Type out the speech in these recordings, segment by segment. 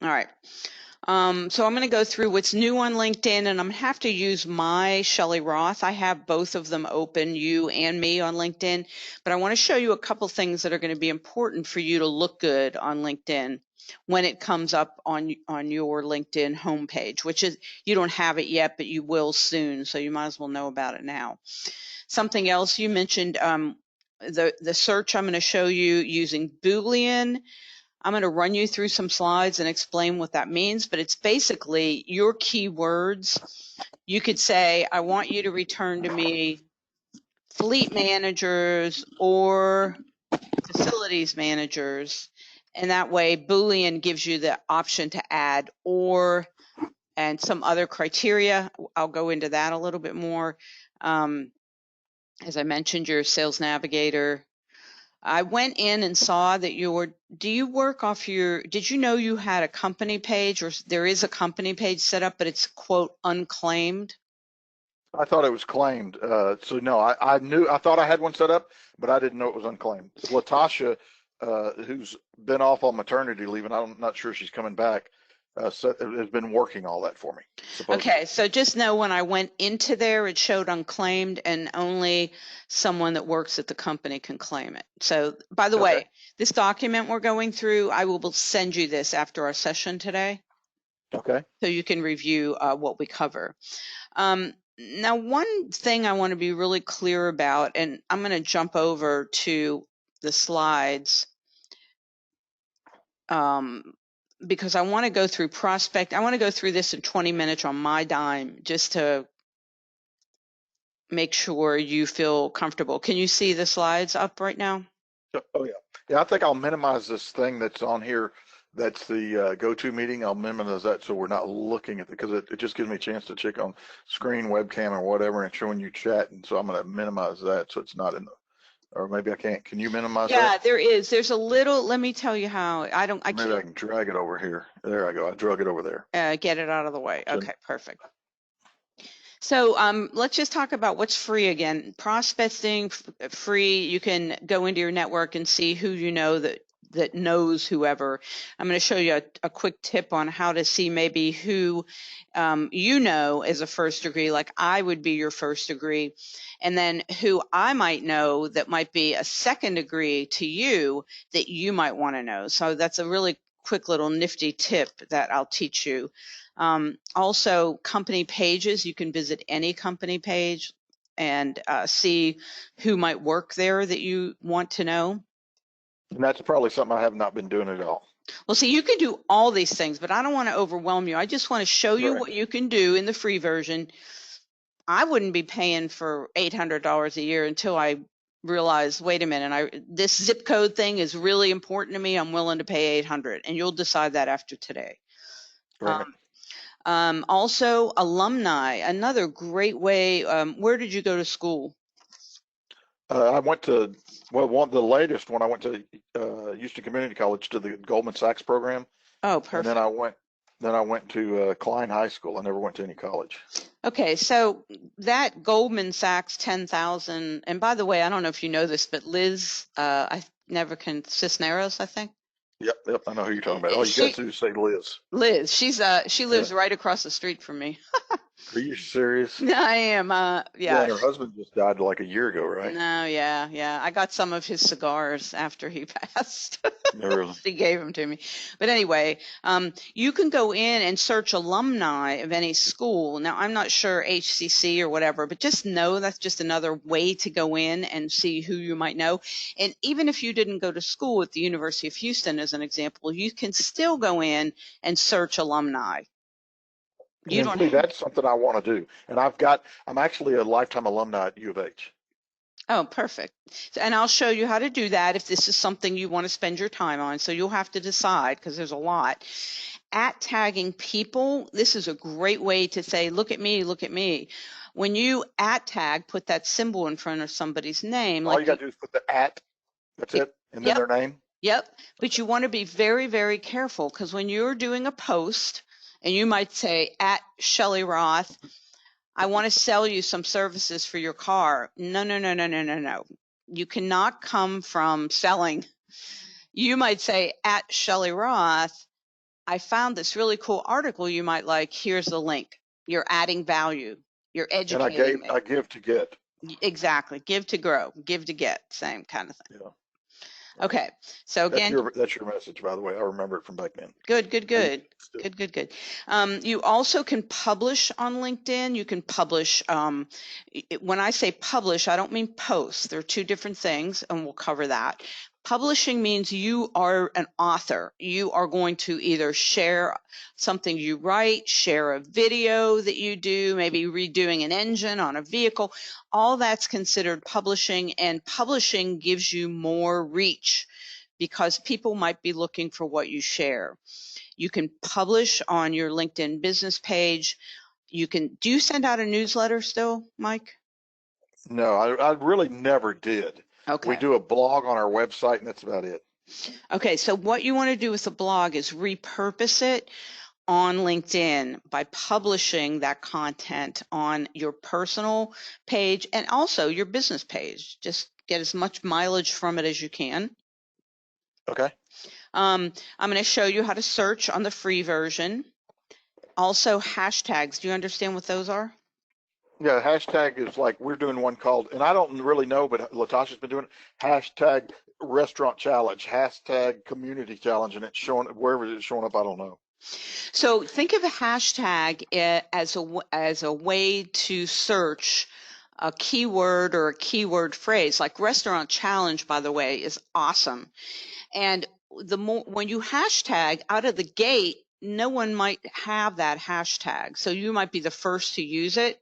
All right. So I'm going to go through what's new on LinkedIn, and I'm going to have to use my Shelley Roth. I have both of them open, you and me, on LinkedIn, but I want to show you a couple things that are going to be important for you to look good on LinkedIn when it comes up on your LinkedIn homepage, which is, you don't have it yet, but you will soon, so you might as well know about it now. Something else you mentioned, the search I'm going to show you using Boolean. I'm going to run you through some slides and explain what that means, but it's basically your keywords. You could say, I want you to return to me fleet managers or facilities managers. And that way Boolean gives you the option to add or and some other criteria. I'll go into that a little bit more. As I mentioned, your sales navigator. I went in and saw that do you work off did you know you had a company page, or there is a company page set up, but it's quote unclaimed? I thought it was claimed. So no, I thought I had one set up, but I didn't know it was unclaimed. Latasha, who's been off on maternity leave, and I'm not sure she's coming back, has been working all that for me, supposedly. Okay, so just know when I went into there, it showed unclaimed, and only someone that works at the company can claim it. So, by the way, this document we're going through, I will send you this after our session today. Okay. So you can review what we cover. Now, one thing I want to be really clear about, and I'm going to jump over to the slides because I want to go through prospect. I want to go through this in 20 minutes on my dime just to make sure you feel comfortable. Can you see the slides up right now? Oh yeah. Yeah, I think I'll minimize this thing that's on here. That's the go-to meeting. I'll minimize that so we're not looking at it, because it just gives me a chance to check on screen, webcam, or whatever, and showing you chat. And so I'm going to minimize that so it's not in the, or maybe I can't. Can you minimize that? Yeah, there is. There's a little, let me tell you how. I Maybe I can drag it over here. There I go. I drug it over there. get it out of the way. So, Okay, perfect. So let's just talk about what's free again. Prospecting free. You can go into your network and see who you know that knows whoever. I'm going to show you a quick tip on how to see maybe who you know as a first degree, like I would be your first degree, and then who I might know that might be a second degree to you that you might want to know. So that's a really quick little nifty tip that I'll teach you. Also, company pages, you can visit any company page and see who might work there that you want to know. and that's probably something I have not been doing at all. Well, see, you can do all these things, but I don't want to overwhelm you. I just want to show you what you can do in the free version. I wouldn't be paying for $800 a year until I realized, wait a minute, this zip code thing is really important to me. I'm willing to pay 800, and you'll decide that after today. Right. Also, alumni, another great way. Where did you go to school? I went to, well, the latest one, I went to Houston Community College to the Goldman Sachs program. Oh, And perfect. then I went to Klein High School. I never went to any college. Okay, so that Goldman Sachs 10,000, and by the way, I don't know if you know this, but Liz, I never can, Cisneros, I think. Yep, I know who you're talking about. All you got to do is say Liz. Liz, she lives right across the street from me. Are you serious? I am. Yeah, Yeah. and her husband just died like a year ago, right? No, yeah. I got some of his cigars after he passed. No, really. He gave them to me. But anyway, you can go in and search alumni of any school. Now, I'm not sure HCC or whatever, but just know that's just another way to go in and see who you might know. And even if you didn't go to school at the University of Houston, as an example, you can still go in and search alumni. You don't. See, that's something I want to do. And I'm actually a lifetime alumni at U of H. Oh, perfect. And I'll show you how to do that if this is something you want to spend your time on. So you'll have to decide because there's a lot. At tagging people, this is a great way to say, look at me, look at me. When you at tag, put that symbol in front of somebody's name. All you got to do is put the at, that's it, and then their name. Yep. But you want to be very, very careful because when you're doing a post and you might say at Shelley Roth, I want to sell you some services for your car. No. You cannot come from selling. You might say at Shelley Roth, I found this really cool article you might like. Here's the link. You're adding value. You're And educating me. I give to get. Exactly. Give to grow, give to get, same kind of thing. Yeah. Okay. So again, That's your message, by the way. I remember it from back then. good. Good. You also can publish on LinkedIn. You can publish. When I say publish, I don't mean post. They're two different things, and we'll cover that. Publishing means you are an author. You are going to either share something you write, share a video that you do, maybe redoing an engine on a vehicle. All that's considered publishing, and publishing gives you more reach because people might be looking for what you share. You can publish on your LinkedIn business page. Do you send out a newsletter still, Mike? No, I really never did. We Okay. do a blog on our website, and that's about it. Okay, so what you want to do with the blog is repurpose it on LinkedIn by publishing that content on your personal page and also your business page. Just get as much mileage from it as you can. Okay. I'm going to show you how to search on the free version. Also, hashtags. Do you understand what those are? Yeah, hashtag is like we're doing one called, and I don't really know, but Latasha's been doing it. Hashtag restaurant challenge, hashtag community challenge, and it's showing wherever it's showing up. I don't know. So think of a hashtag as a way to search a keyword or a keyword phrase. Like restaurant challenge, by the way, is awesome. And the more when you hashtag out of the gate, no one might have that hashtag. So you might be the first to use it.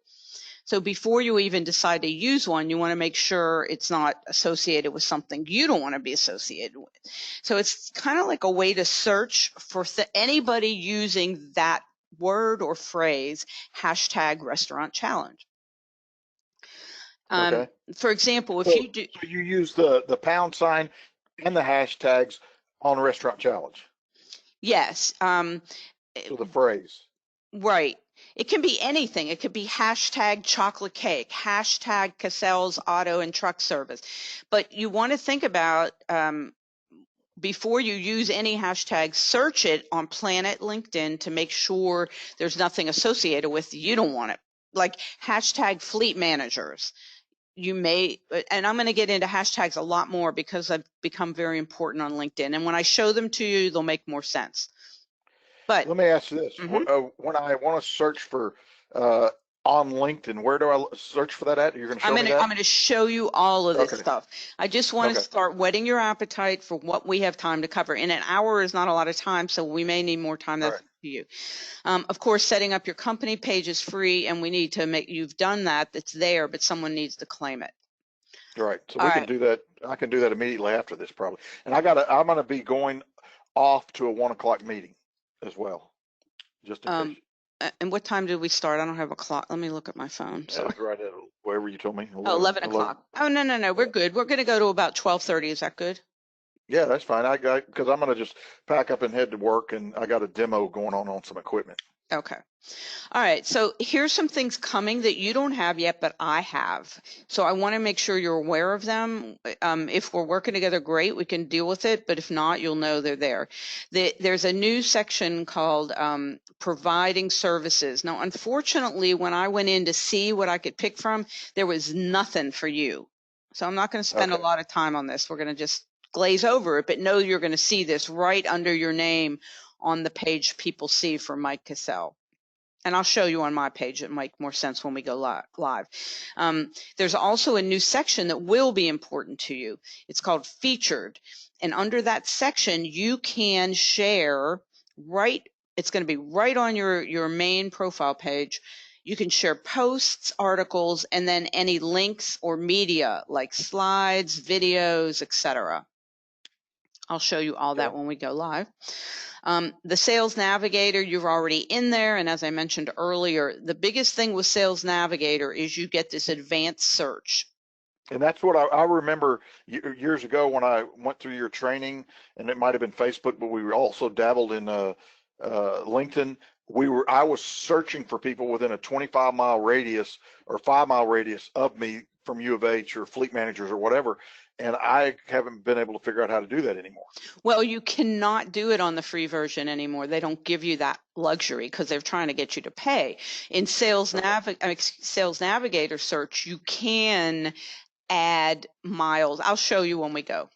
So before you even decide to use one, you want to make sure it's not associated with something you don't want to be associated with. So it's kind of like a way to search for anybody using that word or phrase, hashtag restaurant challenge. Okay. For example, if So, you do, so you use the pound sign and the hashtags on restaurant challenge. yes, So the phrase. right. It can be anything. It could be hashtag chocolate cake, hashtag Cassell's auto and truck service. But you want to think about before you use any hashtag, search it on Planet LinkedIn to make sure there's nothing associated with you don't want it. Like hashtag fleet managers. You may, and I'm going to get into hashtags a lot more because I've become very important on LinkedIn. And when I show them to you, they'll make more sense. But Let me ask you this: mhm. when I want to search for uh, on LinkedIn, where do I search for that at? You're going to show me I'm that? gonna show you all of this Okay. stuff. I just want to Okay. start whetting your appetite for what we have time to cover. In an hour is not a lot of time, so we may need more time. All That's right. up to you. Of course, setting up your company page is free, and we need to make you've done that. That's there, but someone needs to claim it. All right. So All we can right. do that. I can do that immediately after this, probably. And I'm going to be going off to a 1 o'clock meeting as well, just in case. Um, and what time did we start? I don't have a clock. Let me look at my phone. That Sorry. was right at wherever you told me, Oh, 11, 11 11. o'clock. Oh, no. Yeah. We're good. We're going to go to about 12:30. Is that good? Yeah, that's fine. I got because I'm going to just pack up and head to work, and I got a demo going on some equipment. Okay. All right, so here's some things coming that you don't have yet, but I have. So I want to make sure you're aware of them. If we're working together, great, we can deal with it. But if not, you'll know they're there. There's a new section called providing services. Now, unfortunately, when I went in to see what I could pick from, there was nothing for you. So I'm not going to spend a Okay. lot of time on this. We're going to just glaze over it, but know you're going to see this right under your name on the page people see for Mike Kacal. And I'll show you on my page. It might make more sense when we go live. There's also a new section that will be important to you. It's called featured. And under that section, you can share it's going to be right on your main profile page. You can share posts, articles, and then any links or media like slides, videos, etc. I'll show you all that Okay. when we go live. The Sales Navigator, you're already in there. And as I mentioned earlier, the biggest thing with Sales Navigator is you get this advanced search. And that's what I remember years ago when I went through your training, and it might have been Facebook, but we were also dabbled in LinkedIn. I was searching for people within a 25-mile radius or 5-mile radius of me from U of H or fleet managers or whatever. and I haven't been able to figure out how to do that anymore. Well, you cannot do it on the free version anymore. They don't give you that luxury because they're trying to get you to pay. In Sales Navigator search, you can add miles. I'll show you when we go.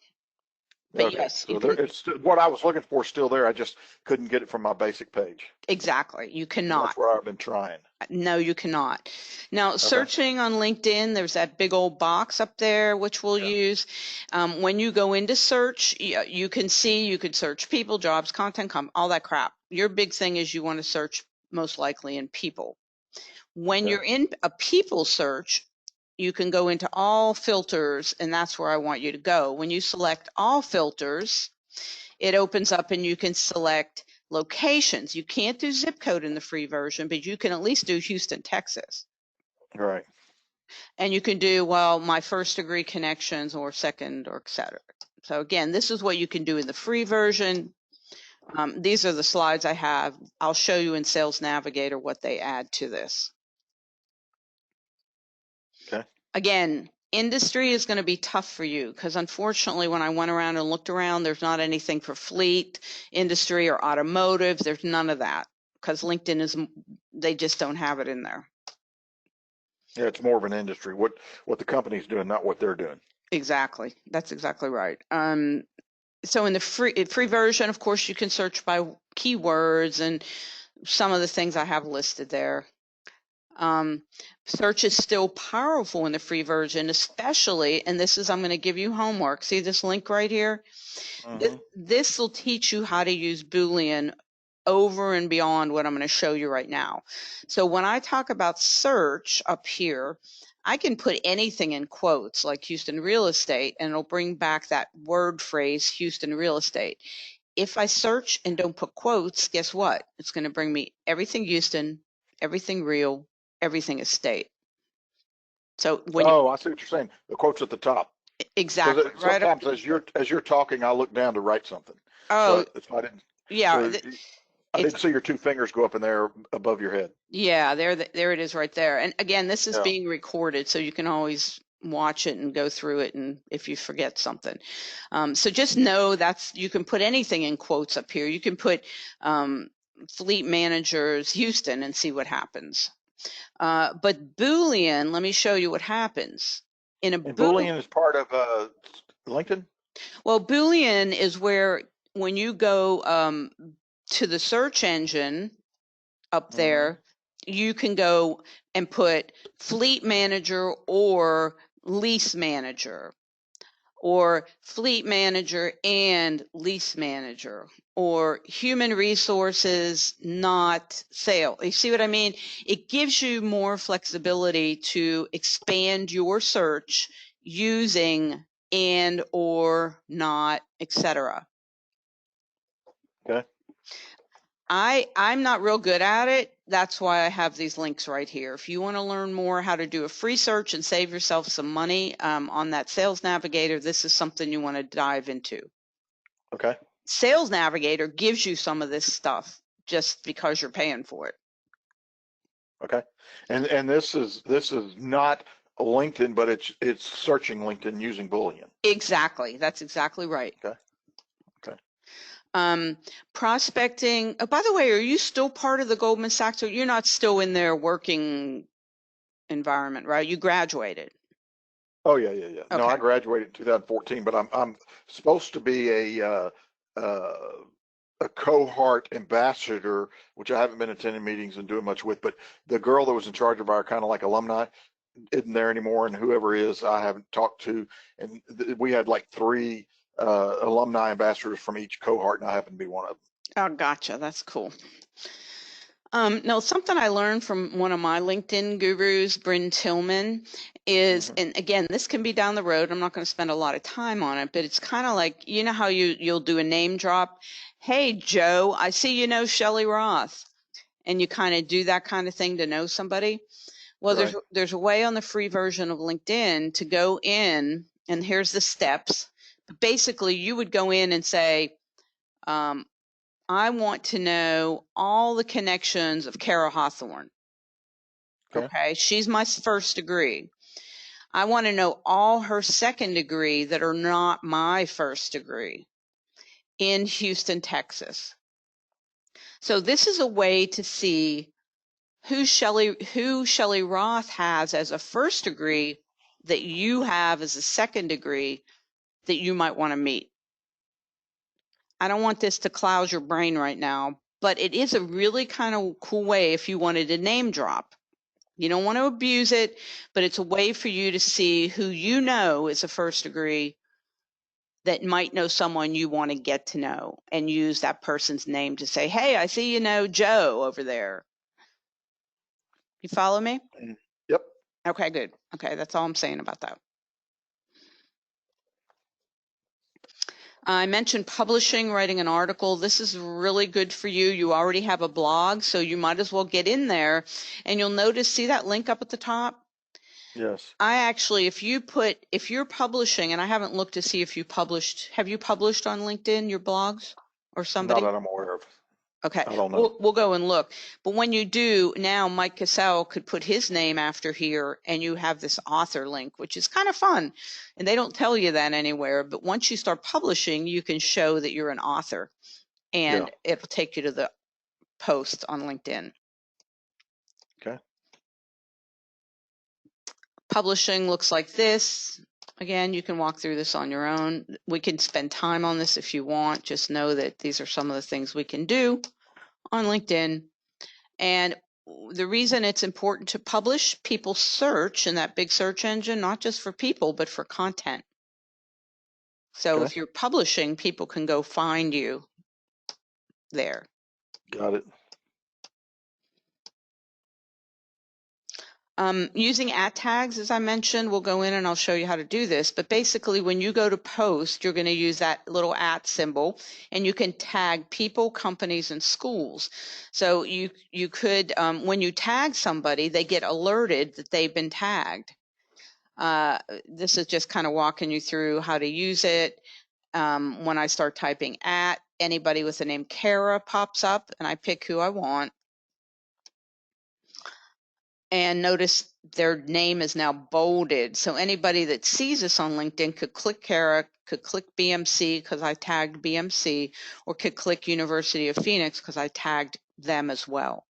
But Okay, yes, you so there, can. it's what I was looking for is still there. I just couldn't get it from my basic page, Exactly. You and cannot. that's where I've been trying. No, you cannot. Now, Okay. searching on LinkedIn, there's that big old box up there, which we'll Yeah. use. When you go into search, you can see, you could search people, jobs, content, all that crap. Your big thing is you want to search most likely in people. When Okay. you're in a people search, you can go into all filters, and that's where I want you to go. When you select all filters, it opens up and you can select locations. You can't do zip code in the free version, but you can at least do Houston, Texas. Right. And you can do, well, my first degree connections or second or et cetera. So again, this is what you can do in the free version. These are the slides I have. I'll show you in Sales Navigator what they add to this. Okay. Again, industry is going to be tough for you because unfortunately, when I went around and looked around, there's not anything for fleet, industry, or automotive. There's none of that because LinkedIn is, they just don't have it in there. Yeah, it's more of an industry. What the company's doing, not what they're doing. Exactly. That's exactly right. So in the free version, of course, you can search by keywords and some of the things I have listed there. Search is still powerful in the free version, especially, and this is, I'm going to give you homework. See this link right here? Mm-hmm. This will teach you how to use Boolean over and beyond what I'm going to show you right now. So when I talk about search up here, I can put anything in quotes like Houston real estate, and it'll bring back that word phrase, Houston real estate. If I search and don't put quotes, guess what? It's going to bring me everything Houston, everything real, everything estate. So when you, Oh, I see what you're saying. The quote's at the top. Because exactly, right up. sometimes as you're talking, I look down to write something. So Oh, I didn't. yeah. So I It's, didn't see your two fingers go up in there above your head. yeah, there it is right there. And again, this is Yeah. being recorded, so you can always watch it and go through it, and if you forget something. So just know you can put anything in quotes up here. You can put fleet managers Houston and see what happens. But Boolean, let me show you what happens. In a And Boolean is part of LinkedIn. Well, Boolean is where when you go to the search engine up Mm-hmm. there, you can go and put fleet manager or lease manager, or fleet manager and lease manager, or human resources, not sale. You see what I mean? It gives you more flexibility to expand your search using and or not, etc. Okay. I'm not real good at it. That's why I have these links right here. If you want to learn more how to do a free search and save yourself some money on that Sales Navigator, this is something you want to dive into. Okay. Sales Navigator gives you some of this stuff just because you're paying for it. Okay. And this is not LinkedIn, but it's searching LinkedIn using Boolean. Exactly. That's exactly right. Okay. Okay. Prospecting. Oh, by the way, are you still part of the Goldman Sachs, or you're not still in their working environment, right? You graduated. Oh yeah, yeah, yeah. No, Okay. I graduated in 2014, but I'm supposed to be uh, a cohort ambassador, which I haven't been attending meetings and doing much with. But the girl that was in charge of our kind of like alumni isn't there anymore, and whoever is, I haven't talked to. And we had like three alumni ambassadors from each cohort, and I happen to be one of them. Oh, gotcha. That's cool. No, something I learned from one of my LinkedIn gurus, Bryn Tillman, is, Hmm. and again, this can be down the road. I'm not going to spend a lot of time on it, but it's kind of like, you know how you'll do a name drop. Hey, Joe, I see you know Shelley Roth, and you kind of do that kind of thing to know somebody. Well, Right. there's a way on the free version of LinkedIn to go in, and here's the steps. But basically, you would go in and say, um, I want to know all the connections of Kara Hawthorne. Okay. Okay, she's my first degree. I want to know all her second degree that are not my first degree in Houston, Texas. So this is a way to see who Shelley Roth has as a first degree that you have as a second degree that you might want to meet. I don't want this to cloud your brain right now, but it is a really kind of cool way if you wanted to name drop. You don't want to abuse it, but it's a way for you to see who you know is a first degree that might know someone you want to get to know, and use that person's name to say, hey, I see you know Joe over there. You follow me? Yep. Okay, good. Okay, that's all I'm saying about that. I mentioned publishing, writing an article. This is really good for you. You already have a blog, so you might as well get in there. And you'll notice, see that link up at the top? Yes. I actually, if you're publishing, and I haven't looked to see if you published, have you published on LinkedIn your blogs or Not somebody? that I'm aware of. Okay, I don't know. we'll go and look. But when you do, now Mike Kacal could put his name after here, and you have this author link, which is kind of fun. And they don't tell you that anywhere. But once you start publishing, you can show that you're an author, and it'll take you to the post on LinkedIn. Okay. Publishing looks like this. Again, you can walk through this on your own. We can spend time on this if you want. Just know that these are some of the things we can do on LinkedIn. And the reason it's important to publish, people search in that big search engine, not just for people, but for content. So if you're publishing, people can go find you there. Got it. Using at tags, as I mentioned, we'll go in and I'll show you how to do this. But basically, when you go to post, you're going to use that little at symbol, and you can tag people, companies, and schools. So you could, when you tag somebody, they get alerted that they've been tagged. This is just kind of walking you through how to use it. When I start typing at, anybody with the name Kara pops up, and I pick who I want. And notice their name is now bolded. So anybody that sees this on LinkedIn could click Kara, could click BMC because I tagged BMC, or could click University of Phoenix because I tagged them as well.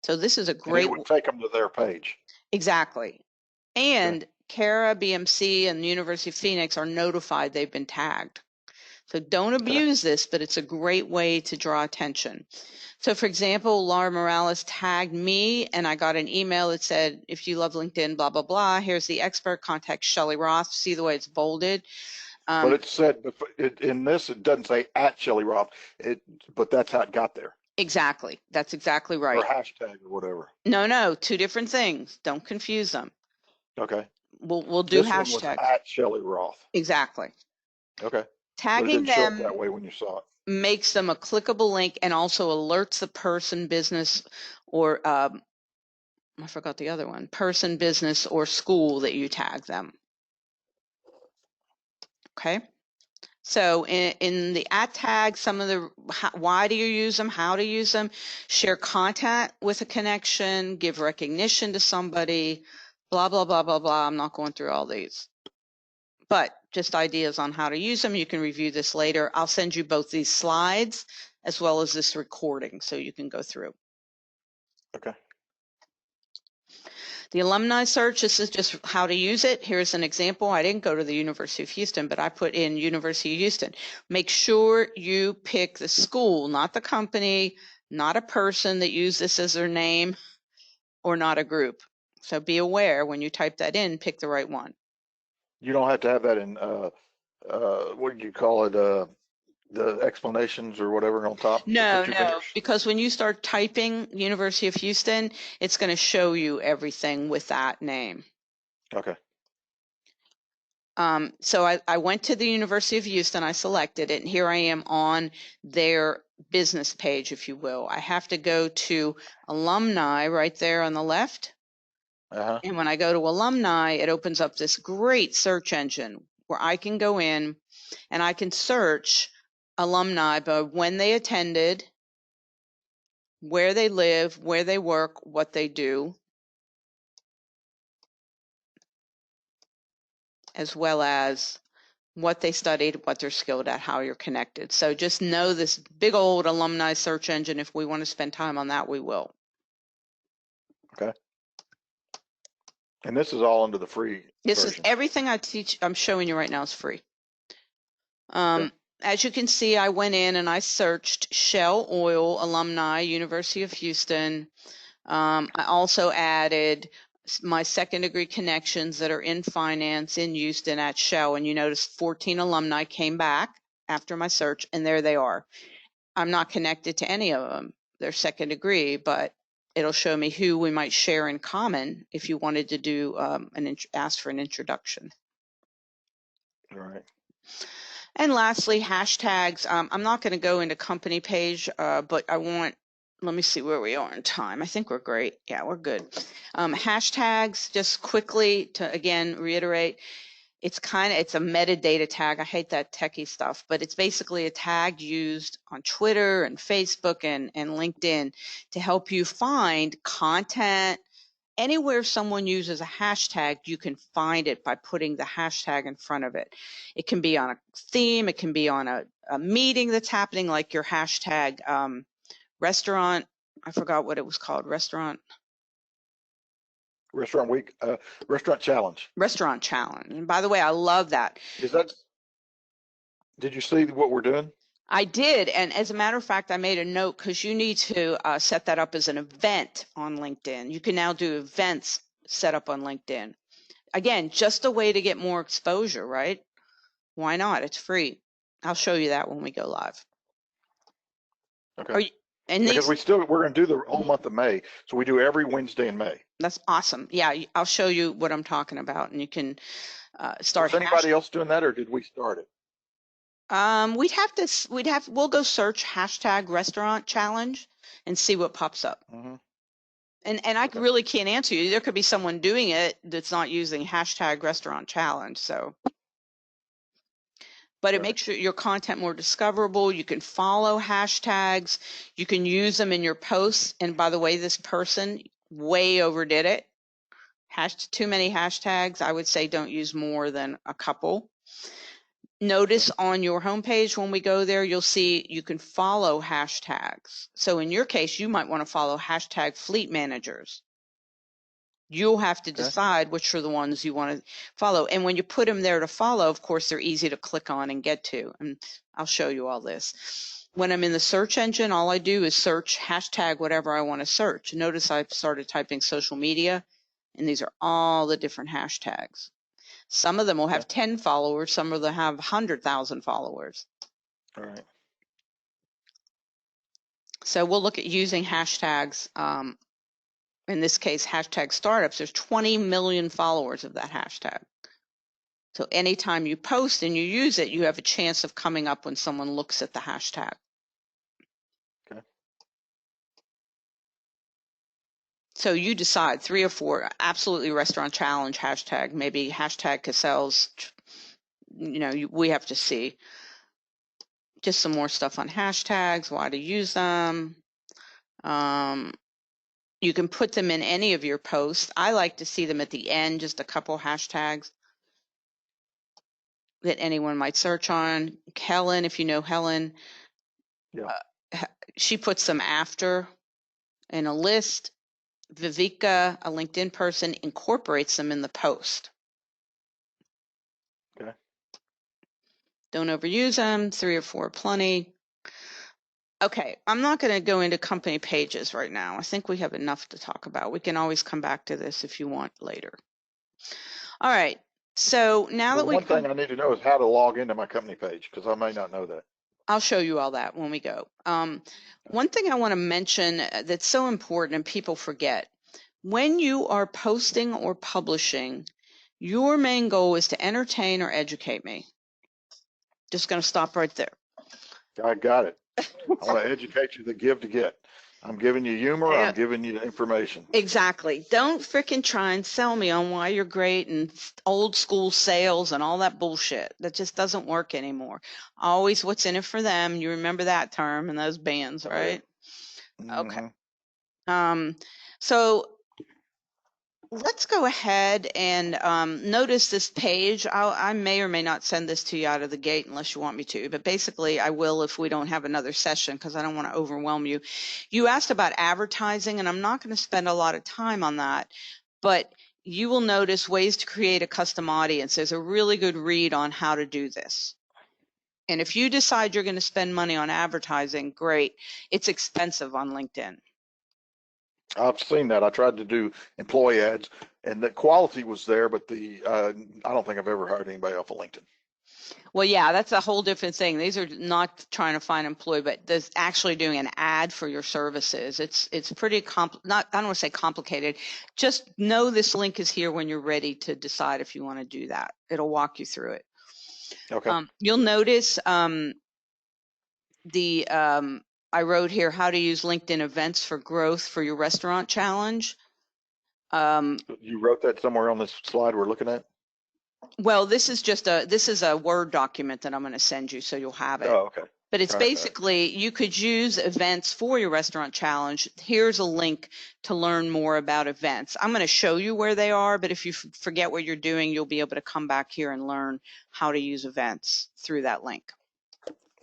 So this is a great. And it would take them to their page. Exactly. And Kara, BMC, and the University of Phoenix are notified they've been tagged. So don't abuse this, but it's a great way to draw attention. So for example, Laura Morales tagged me, and I got an email that said, if you love LinkedIn, blah, blah, blah, here's the expert, contact Shelley Roth. See the way it's bolded? But it said, in this, it doesn't say at Shelley Roth, but that's how it got there. Exactly. That's exactly right. Or hashtag or whatever. No, two different things. Don't confuse them. Okay. We'll do this hashtags. One was at Shelley Roth. Exactly. Okay. Tagging but it didn't show them up that way when you saw it. Makes them a clickable link, and also alerts the person, business, or I forgot the other one, person, business, or school that you tag them. Okay. So in the at tag, some of the why do you use them, how to use them, share content with a connection, give recognition to somebody, blah, blah, blah, blah, blah. I'm not going through all these, but just ideas on how to use them. You can review this later. I'll send you both these slides as well as this recording so you can go through. Okay. The alumni search, this is just how to use it. Here's an example. I didn't go to the University of Houston, but I put in University of Houston. Make sure you pick the school, not the company, not a person that used this as their name, or not a group. So be aware when you type that in, pick the right one. You don't have to have that in, what do you call it? The explanations or whatever on top? No, because when you start typing University of Houston, it's going to show you everything with that name. Okay. So I went to the University of Houston, I selected it, and here I am on their business page, if you will. I have to go to alumni right there on the left. And when I go to alumni, it opens up this great search engine where I can go in and I can search alumni by when they attended, where they live, where they work, what they do. as well as what they studied, what they're skilled at, how you're connected. So just know this big old alumni search engine. If we want to spend time on that, we will. Okay. And this is all under the free This is version. everything I'm showing you right now is free. Okay. As you can see, I went in and I searched Shell Oil alumni, University of Houston. I also added my second degree connections that are in finance in Houston at Shell. And you notice 14 alumni came back after my search, and there they are. I'm not connected to any of them. They're second degree, but it'll show me who we might share in common if you wanted to do ask for an introduction. All right. And lastly, hashtags. I'm not going to go into company page, but let me see where we are in time. I think we're great. Yeah, we're good. Hashtags, just quickly to, again, reiterate, it's a metadata tag. I hate that techie stuff, but it's basically a tag used on Twitter and Facebook and LinkedIn to help you find content. Anywhere someone uses a hashtag, you can find it by putting the hashtag in front of it. It can be on a theme. It can be on a meeting that's happening, like your hashtag restaurant. I forgot what it was called. Restaurant Week, restaurant challenge. Restaurant challenge. And by the way, I love that. Did you see what we're doing? I did. And as a matter of fact, I made a note because you need to set that up as an event on LinkedIn. You can now do events set up on LinkedIn. Again, just a way to get more exposure, right? Why not? It's free. I'll show you that when we go live. Okay. Because we're going to do the whole month of May. So we do every Wednesday in May. That's awesome. Yeah, I'll show you what I'm talking about, and you can start. Is anybody else doing that, or did we start it? We'll go search hashtag restaurant challenge and see what pops up. Mm-hmm. And I really can't answer you. There could be someone doing it that's not using hashtag restaurant challenge. So, but it makes your content more discoverable. You can follow hashtags. You can use them in your posts. And by the way, this person way overdid it. Too many hashtags. I would say don't use more than a couple. Notice on your homepage when we go there, you'll see you can follow hashtags. So in your case, you might want to follow hashtag fleet managers. You'll have to decide which are the ones you want to follow. And when you put them there to follow, of course, they're easy to click on and get to. And I'll show you all this. When I'm in the search engine, all I do is search hashtag whatever I want to search. Notice I've started typing social media, and these are all the different hashtags. Some of them will have 10 followers. Some of them have 100,000 followers. All right. So we'll look at using hashtags. In this case, hashtag startups. There's 20 million followers of that hashtag. So anytime you post and you use it, you have a chance of coming up when someone looks at the hashtag. Okay. So you decide 3 or 4, absolutely restaurant challenge hashtag, maybe hashtag Kacal's, we have to see. Just some more stuff on hashtags, why to use them. You can put them in any of your posts. I like to see them at the end, just a couple hashtags that anyone might search on. Helen, if you know Helen, she puts them after in a list. Viveka, a LinkedIn person, incorporates them in the post. Okay. Don't overuse them. 3 or 4, plenty. Okay, I'm not going to go into company pages right now. I think we have enough to talk about. We can always come back to this if you want later. All right, so now that one thing I need to know is how to log into my company page, because I may not know that. I'll show you all that when we go. One thing I want to mention that's so important and people forget, when you are posting or publishing, your main goal is to entertain or educate me. Just going to stop right there. I got it. I want to educate you, the give to get. I'm giving you humor. I'm giving you information. Exactly. Don't frickin' try and sell me on why you're great and old school sales and all that bullshit. That just doesn't work anymore. Always what's in it for them. You remember that term in those bands, right? Mm-hmm. Okay. So let's go ahead and notice this page. I may or may not send this to you out of the gate unless you want me to, but basically I will if we don't have another session because I don't want to overwhelm you. You asked about advertising, and I'm not going to spend a lot of time on that, but you will notice ways to create a custom audience. There's a really good read on how to do this. And if you decide you're going to spend money on advertising, great. It's expensive on LinkedIn. I've seen that. I tried to do employee ads, and the quality was there, but I don't think I've ever hired anybody off of LinkedIn. Well, yeah, that's a whole different thing. These are not trying to find an employee, but there's actually doing an ad for your services. It's pretty I don't want to say complicated. Just know this link is here when you're ready to decide if you want to do that. It'll walk you through it. Okay. You'll notice I wrote here how to use LinkedIn events for growth for your restaurant challenge. You wrote that somewhere on this slide we're looking at? Well, this is a Word document that I'm going to send you, so you'll have it. Oh, okay. But it's basically, you could use events for your restaurant challenge. Here's a link to learn more about events. I'm going to show you where they are, but if you forget what you're doing, you'll be able to come back here and learn how to use events through that link.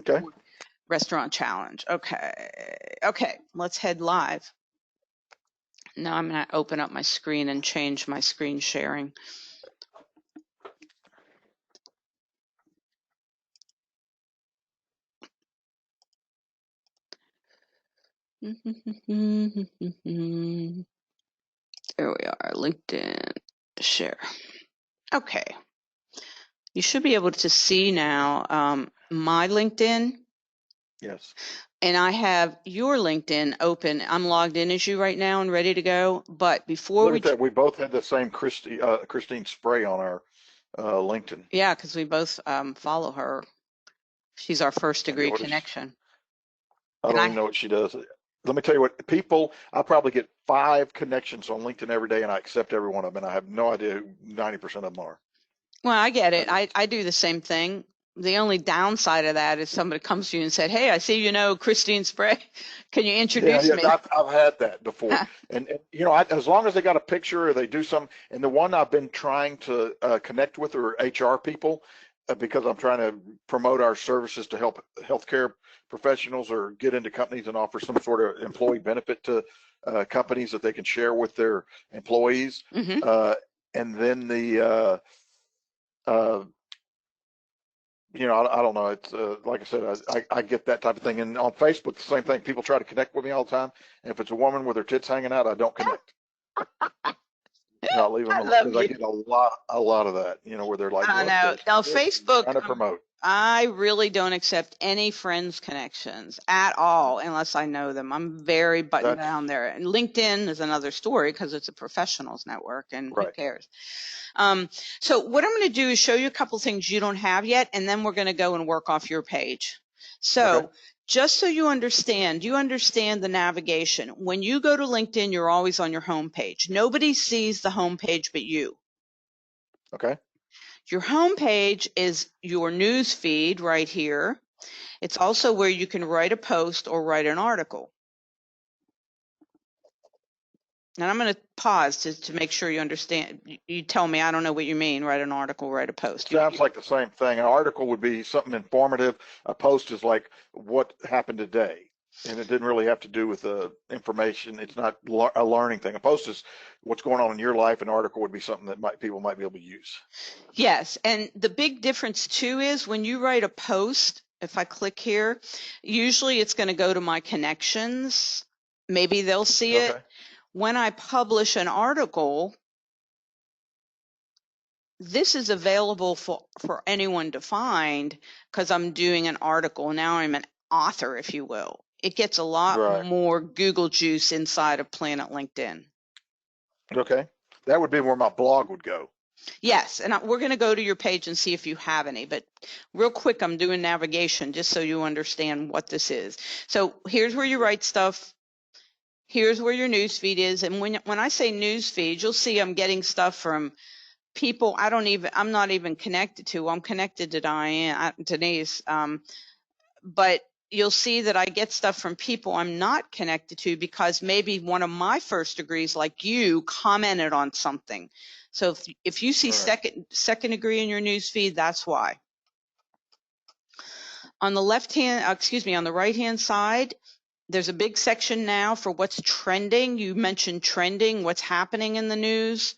Okay. Restaurant challenge. Okay, let's head live. Now I'm going to open up my screen and change my screen sharing. There we are, LinkedIn share. Okay, you should be able to see now my LinkedIn. Yes. And I have your LinkedIn open. I'm logged in as you right now and ready to go. But before Look at that, we both had the same Christine Spray on our LinkedIn. Yeah, because we both follow her. She's our first degree connection. I don't even know what she does. Let me tell you what, I probably get 5 connections on LinkedIn every day, and I accept every one of them, and I have no idea who 90% of them are. Well, I get it. I do the same thing. The only downside of that is somebody comes to you and said, "Hey, I see you know Christine Spray. Can you introduce me?" I've had that before. and as long as they got a picture or they do something, and the one I've been trying to connect with are HR people because I'm trying to promote our services to help healthcare professionals or get into companies and offer some sort of employee benefit to companies that they can share with their employees. Mm-hmm. And then I don't know. It's like I said, I get that type of thing. And on Facebook, the same thing. People try to connect with me all the time. And if it's a woman with her tits hanging out, I don't connect. I leave them alone because I get a lot of that, where they're like, I look, know. Now, Facebook, trying to promote. I really don't accept any friends connections at all unless I know them. I'm very buttoned down there. And LinkedIn is another story because it's a professionals network, and who cares? So what I'm going to do is show you a couple things you don't have yet, and then we're going to go and work off your page. So just so you understand the navigation. When you go to LinkedIn, you're always on your home page. Nobody sees the home page but you. Okay. Your home page is your news feed right here. It's also where you can write a post or write an article. And I'm going to pause to make sure you understand. You tell me, I don't know what you mean, write an article, write a post. Sounds like the same thing. An article would be something informative. A post is like what happened today. And it didn't really have to do with the information. It's not a learning thing. A post is what's going on in your life. An article would be something that people might be able to use. Yes. And the big difference too is when you write a post, if I click here, usually it's going to go to my connections. Maybe they'll see it. When I publish an article, this is available for anyone to find because I'm doing an article. Now I'm an author, if you will. It gets a lot more Google juice inside of Planet LinkedIn. Okay. That would be where my blog would go. Yes, and we're going to go to your page and see if you have any, but real quick, I'm doing navigation just so you understand what this is. So here's where you write stuff. Here's where your news feed is. And when I say news feed, you'll see I'm getting stuff from people I'm not even connected to. I'm connected to Denise. But you'll see that I get stuff from people I'm not connected to because maybe one of my first degrees, like you, commented on something. So if you see Right. second degree in your news feed, that's why. On the left hand, on the right hand side, there's a big section now for what's trending. You mentioned trending, what's happening in the news.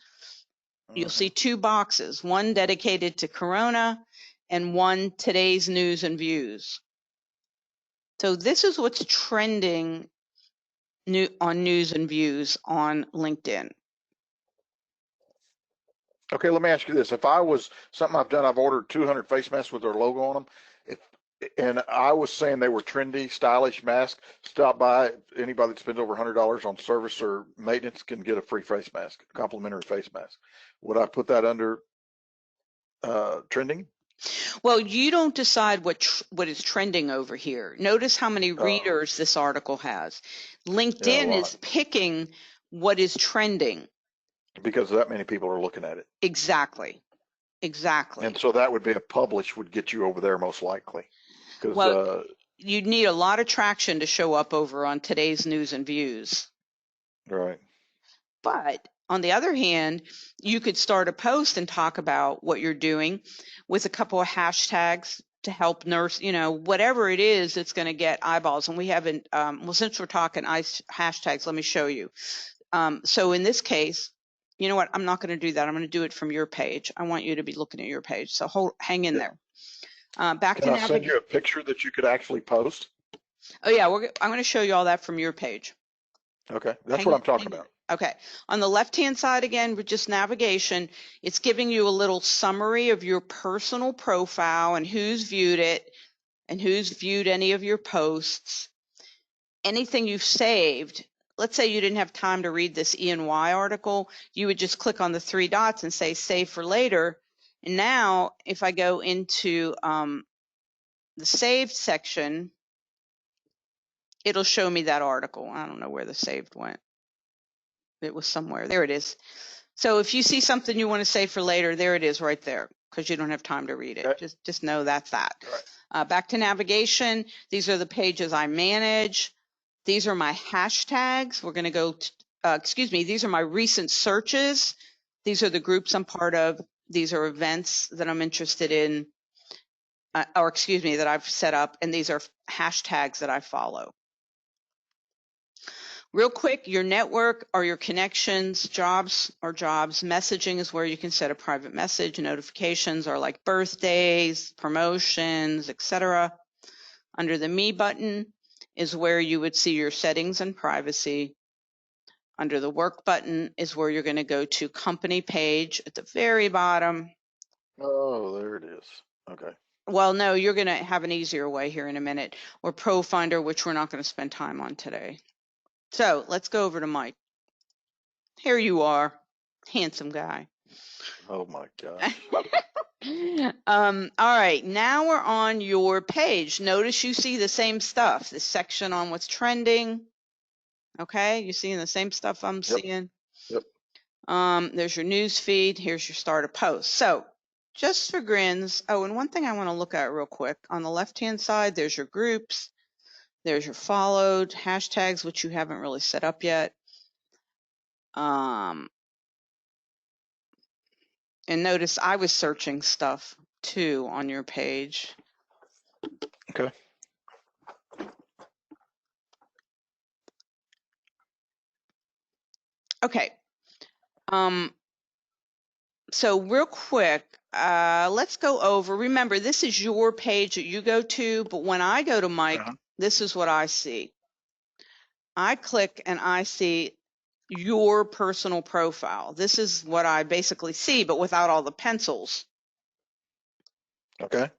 You'll see two boxes, one dedicated to Corona and one today's news and views. So this is what's trending on news and views on LinkedIn. Okay, let me ask you this. If I was something I've done, I've ordered 200 face masks with their logo on them. And I was saying they were trendy, stylish masks. Stop by. Anybody that spends over $100 on service or maintenance can get a free face mask, a complimentary face mask. Would I put that under trending? Well, you don't decide what is trending over here. Notice how many readers this article has. Yeah, a LinkedIn lot. is picking what is trending. Because that many people are looking at it. Exactly. And so that would be a publish would get you over there most likely. Because Well, you'd need a lot of traction to show up over on today's news and views. right. But on the other hand, you could start a post and talk about what you're doing with a couple of hashtags to help nurse, whatever it is that's going to get eyeballs. And we haven't, well, since we're talking hashtags, let me show you. So in this case, you know what? I'm not going to do that. I'm going to do it from your page. I want you to be looking at your page. So hang in there. Back Can to I send you a picture that you could actually post? Oh yeah, I'm going to show you all that from your page. Okay, that's what I'm talking about. Okay, on the left-hand side again, with just navigation, it's giving you a little summary of your personal profile and who's viewed it and who's viewed any of your posts. Anything you've saved, let's say you didn't have time to read this E&Y article, you would just click on the three dots and say save for later. And now if I go into the saved section, it'll show me that article. I don't know where the saved went. It was somewhere. There it is. So if you see something you want to save for later, there it is right there because you don't have time to read it. Okay. Just know that's that. Right. Back to navigation. These are the pages I manage. These are my hashtags. We're going to go, these are my recent searches. These are the groups I'm part of. These are events that I'm interested in, that I've set up. And these are hashtags that I follow. Real quick, your network or your connections, jobs. Messaging is where you can set a private message. Notifications are like birthdays, promotions, etc. Under the Me button is where you would see your settings and privacy. Under the Work button is where you're going to go to company page at the very bottom. Oh, there it is. Okay. Well, no, you're going to have an easier way here in a minute, or Pro Finder, which we're not going to spend time on today. So let's go over to Mike. Here you are, handsome guy. Oh my gosh. All right, now we're on your page. Notice you see the same stuff, this section on what's trending. Okay, you're seeing the same stuff I'm seeing. Yep. There's your news feed. Here's your start a post. So just for grins. Oh, and one thing I want to look at real quick on the left-hand side, there's your groups. There's your followed hashtags, which you haven't really set up yet. And notice I was searching stuff too on your page. Okay. Okay. So real quick, let's go over. Remember, this is your page that you go to, but when I go to Mike, this is what I see. I click and I see your personal profile. This is what I basically see, but without all the pencils. Okay.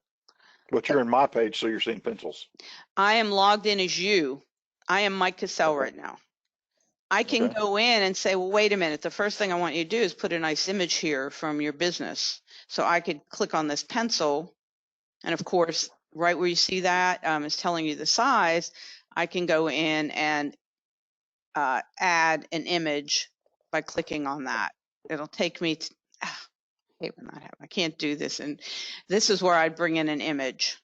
But you're in my page, so you're seeing pencils. I am logged in as you. I am Mike Kacal right now. I can go in and say, well, wait a minute. The first thing I want you to do is put a nice image here from your business. So I could click on this pencil. And of course, right where you see that is telling you the size. I can go in and add an image by clicking on that. It'll take me to, I hate when that happens. I can't do this. And this is where I bring in an image.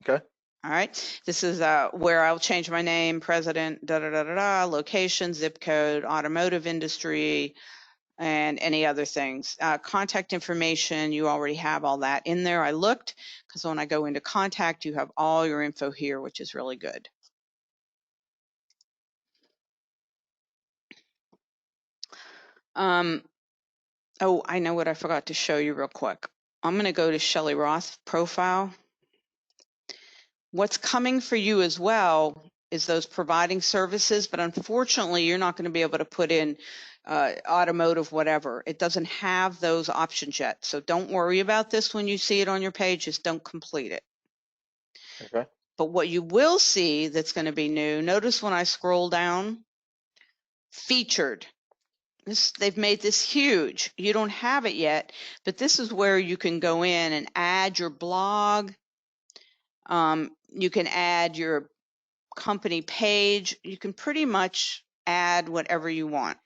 Okay. All right. This is where I'll change my name, president, location, zip code, automotive industry, and any other things. Contact information, you already have all that in there. I looked because when I go into contact, you have all your info here, which is really good. Oh, I know what I forgot to show you real quick. I'm going to go to Shelley Roth profile. What's coming for you as well is those providing services, but unfortunately, you're not going to be able to put in automotive, whatever. It doesn't have those options yet. So don't worry about this when you see it on your page. Just don't complete it. Okay. But what you will see that's going to be new, notice when I scroll down, featured. They've made this huge. You don't have it yet, but this is where you can go in and add your blog. You can add your company page. You can pretty much add whatever you want.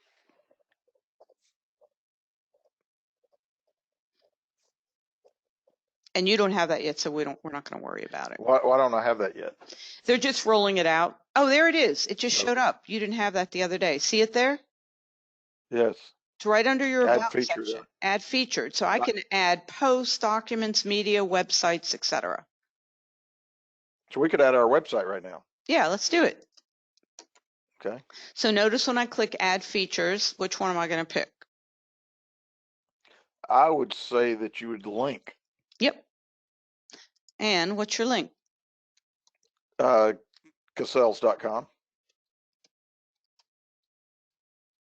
And you don't have that yet, so we're not going to worry about it. Why don't I have that yet? They're just rolling it out. Oh, there it is. It just showed up. You didn't have that the other day. See it there? Yes. It's right under your Add about feature section. there. Add featured. So I can add posts, documents, media, websites, etc. So we could add our website right now. Yeah, let's do it. Okay. So notice when I click add features, which one am I going to pick? I would say that you would link. Yep. And what's your link? Kacels.com.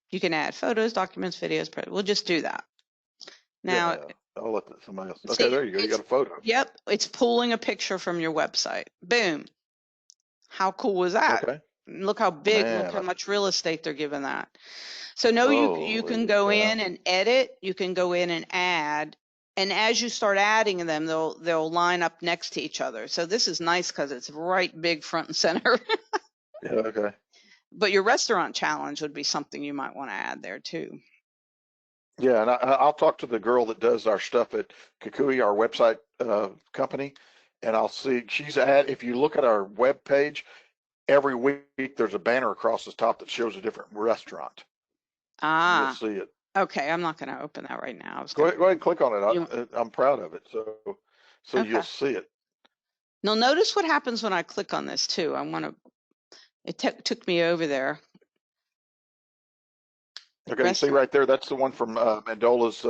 You can add photos, documents, videos. We'll just do that. Now, yeah, I'll let somebody else. see, Okay, there you go. You got a photo. Yep, it's pulling a picture from your website. Boom. How cool was that? Okay. Look how big, Man, look how much real estate they're giving that. So no, you can go cow. in and edit, you can go in and add, and as you start adding them, they'll line up next to each other. So this is nice because it's right big front and center. Yeah, okay. But your restaurant challenge would be something you might want to add there too. Yeah, and I'll talk to the girl that does our stuff at Kukui, our website company, and I'll see if you look at our web page, every week there's a banner across the top that shows a different restaurant. Ah, you'll see it. Okay, I'm not going to open that right now. Go ahead and click on it. You, I'm proud of it. So okay. You'll see it. Now notice what happens when I click on this too. It took me over there. Okay, you see right there, that's the one from Mandola's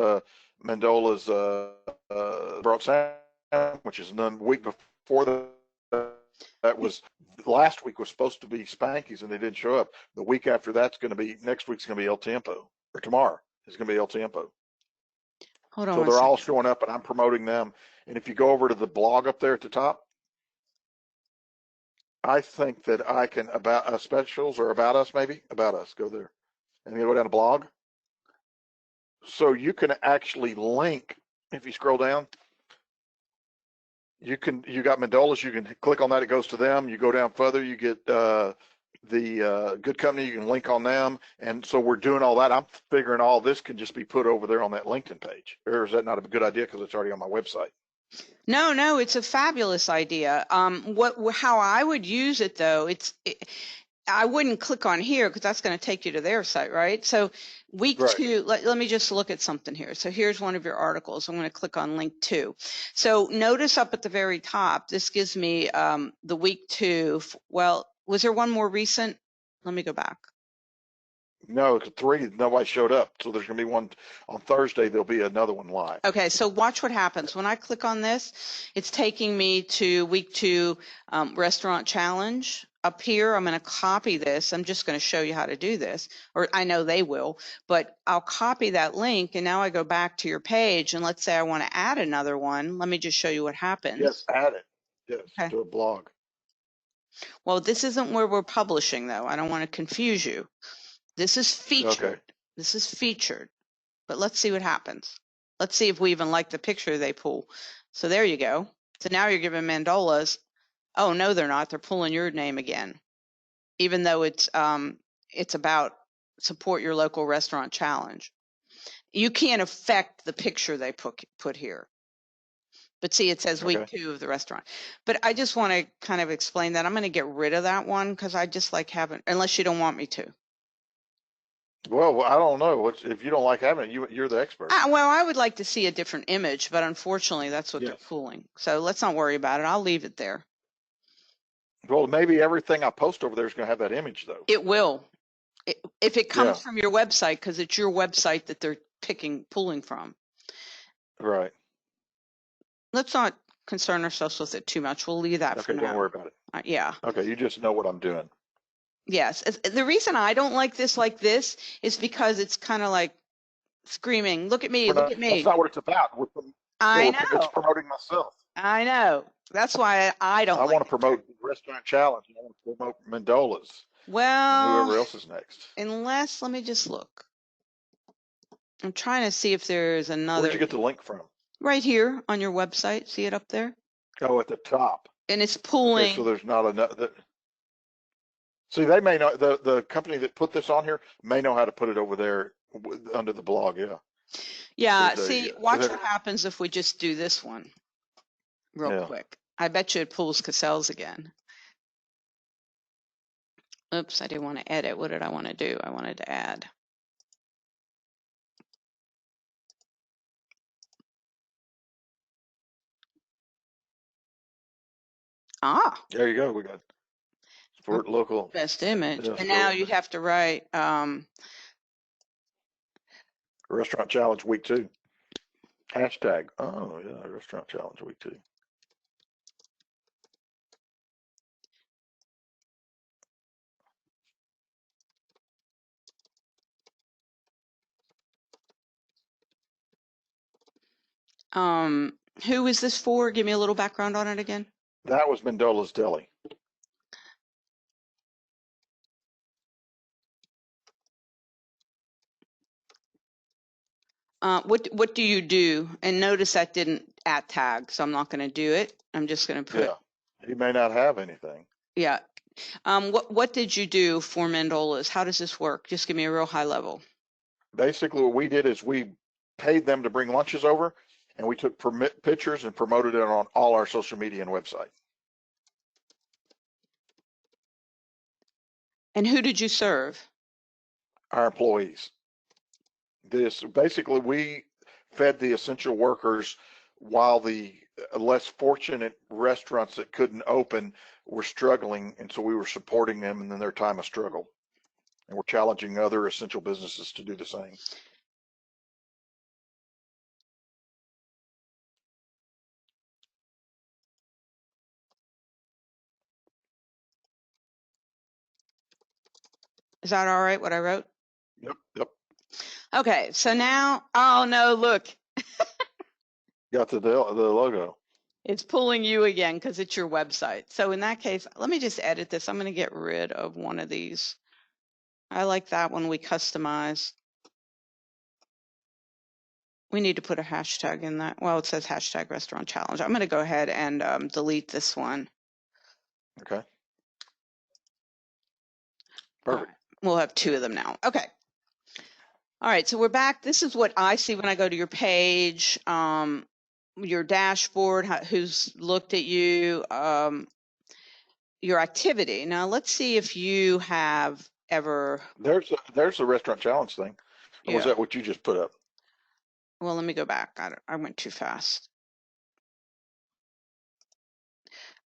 brought sandwiches, and then the week before that was last week was supposed to be Spanky's, and they didn't show up. The week after that's going to be next week's going to be El Tiempo, or tomorrow is going to be El Tiempo. Hold on. So they're all showing up, and I'm promoting them. And if you go over to the blog up there at the top, I think that I can about specials or about us, maybe about us. Go there, and you go down to blog. So you can actually link, if you scroll down, you got Mandola's, you can click on that, it goes to them. You go down further, you get the Good Company, you can link on them. And so we're doing all that. I'm figuring all this can just be put over there on that LinkedIn page. Or is that not a good idea because it's already on my website? No, it's a fabulous idea. How I would use it though, I wouldn't click on here because that's going to take you to their site, right? So week Right. 2, let me just look at something here. So here's one of your articles. I'm going to click on link 2. So notice up at the very top, this gives me the week 2. Well, was there one more recent? Let me go back. No, it's 3. Nobody showed up. So there's going to be one on Thursday. There'll be another one live. Okay, so watch what happens. When I click on this, it's taking me to week 2 restaurant challenge. Up here, I'm going to copy this. I'm just going to show you how to do this, or I know they will, but I'll copy that link, and now I go back to your page, and let's say I want to add another one. Let me just show you what happens. Yes, add it. Yes, okay. To a blog. Well, this isn't where we're publishing, though. I don't want to confuse you. This is featured. Okay. This is featured, but let's see what happens. Let's see if we even like the picture they pull. So there you go. So now you're giving Mandola's. Oh, no, they're not. They're pulling your name again, even though it's about support your local restaurant challenge. You can't affect the picture they put here. But see, it says week Okay. 2 of the restaurant. But I just want to kind of explain that. I'm going to get rid of that one because I just like having, unless you don't want me to. Well, I don't know. If you don't like having it, you're the expert. Well, I would like to see a different image, but unfortunately, that's what they're Yes. pulling. So let's not worry about it. I'll leave it there. Well, maybe everything I post over there is going to have that image, though. It will, if it Yeah. comes from your website, because it's your website that they're pulling from. Right. Let's not concern ourselves with it too much. We'll leave that for Okay. Don't now. worry about it. Yeah. Okay. You just know what I'm doing. Yes. The reason I don't like this is because it's kind of like screaming, look at me, look at That's me. not what it's about. I It's know. promoting myself. I know. That's why I don't I like want to it. promote Restaurant Challenge. I want to promote Mendola's and Well, whoever else is next. unless, let me just look. I'm trying to see if there's Where'd another you get the link from? right here on your website. See it up there? Oh, at the top. And it's Okay, so pulling. there's not enough. See, they may not. The company that put this on here may know how to put it over there under the blog. Yeah. Yeah, There's see, a watch there. what happens if we just do this one real Yeah. quick. I bet you it pulls Cassell's again. Oops, I didn't want to edit. What did I want to do? I wanted to add. Ah, There you go. We got support local. best image. Yeah, And now so you'd have to write, Restaurant Challenge Week 2. Hashtag. Oh yeah, Restaurant Challenge Week 2. who is this for? Give me a little background on it again. That was Mendola's Deli. What do you do? And notice that didn't at tag, so I'm not going to do it. I'm just going to put, Yeah. He may not have anything. yeah. What did you do for Mendola's? How does this work? Just give me a real high level. Basically, what we did is we paid them to bring lunches over, and we took pictures and promoted it on all our social media and website. And who did you serve? Our employees. This basically we fed the essential workers while the less fortunate restaurants that couldn't open were struggling, and so we were supporting them in their time of struggle, and we're challenging other essential businesses to do the same. Is that all right, what I wrote? Yep, yep. Okay, so now, oh no, look, Got the logo. it's pulling you again because it's your website. So in that case, let me just edit this. I'm going to get rid of one of these. I like that one we customized. We need to put a hashtag in that. Well, it says hashtag restaurant challenge. I'm going to go ahead and delete this one. Okay. All Perfect. right. We'll have 2 of them now. Okay. All right, so we're back. This is what I see when I go to your page, your dashboard, who's looked at you, your activity. Now let's see if you have ever. There's the restaurant challenge thing. Or was Yeah. that what you just put up? Well, let me go back. I went too fast.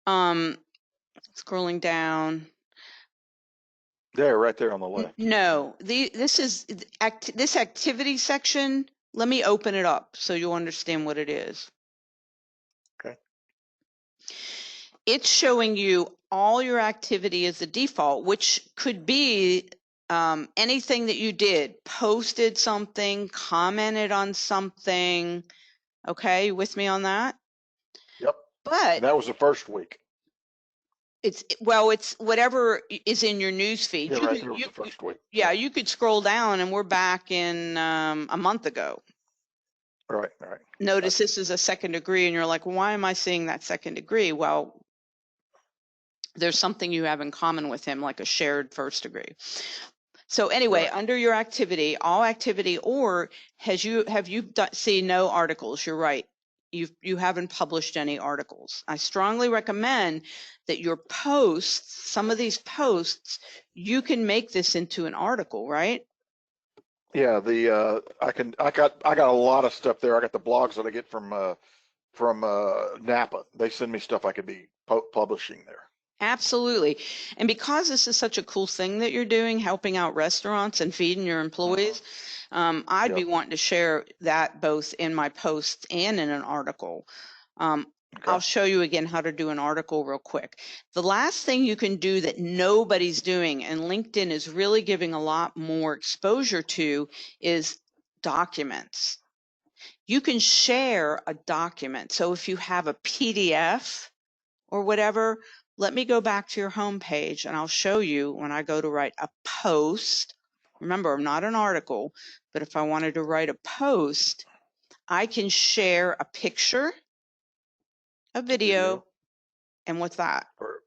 Scrolling down. There, right there on the left. No, this is this activity section. Let me open it up so you'll understand what it is. Okay. It's showing you all your activity as the default, which could be anything that you did, posted something, commented on something. Okay, you with me on that? Yep. But And that was the first week. it's whatever is in your news feed. Yeah, right there was the first week. Yeah, you could scroll down and we're back in a month ago. Right, right. Notice this is a second degree and you're like, why am I seeing that second degree? Well, there's something you have in common with him, like a shared first degree. So anyway, Right. under your activity, all activity, or have you seen no articles? You're right. you haven't published any articles. I strongly recommend that your posts, some of these posts, you can make this into an article, right? Yeah, I got a lot of stuff there. I got the blogs that I get from Napa. They send me stuff I could be publishing there. Absolutely. And because this is such a cool thing that you're doing, helping out restaurants and feeding your employees, I'd be Yep. wanting to share that both in my posts and in an article. Okay. I'll show you again how to do an article real quick. The last thing you can do that nobody's doing, and LinkedIn is really giving a lot more exposure to, is documents. You can share a document. So if you have a PDF or whatever, let me go back to your home page and I'll show you when I go to write a post. Remember, I'm not an article, but if I wanted to write a post, I can share a picture, a video, and what's that? Or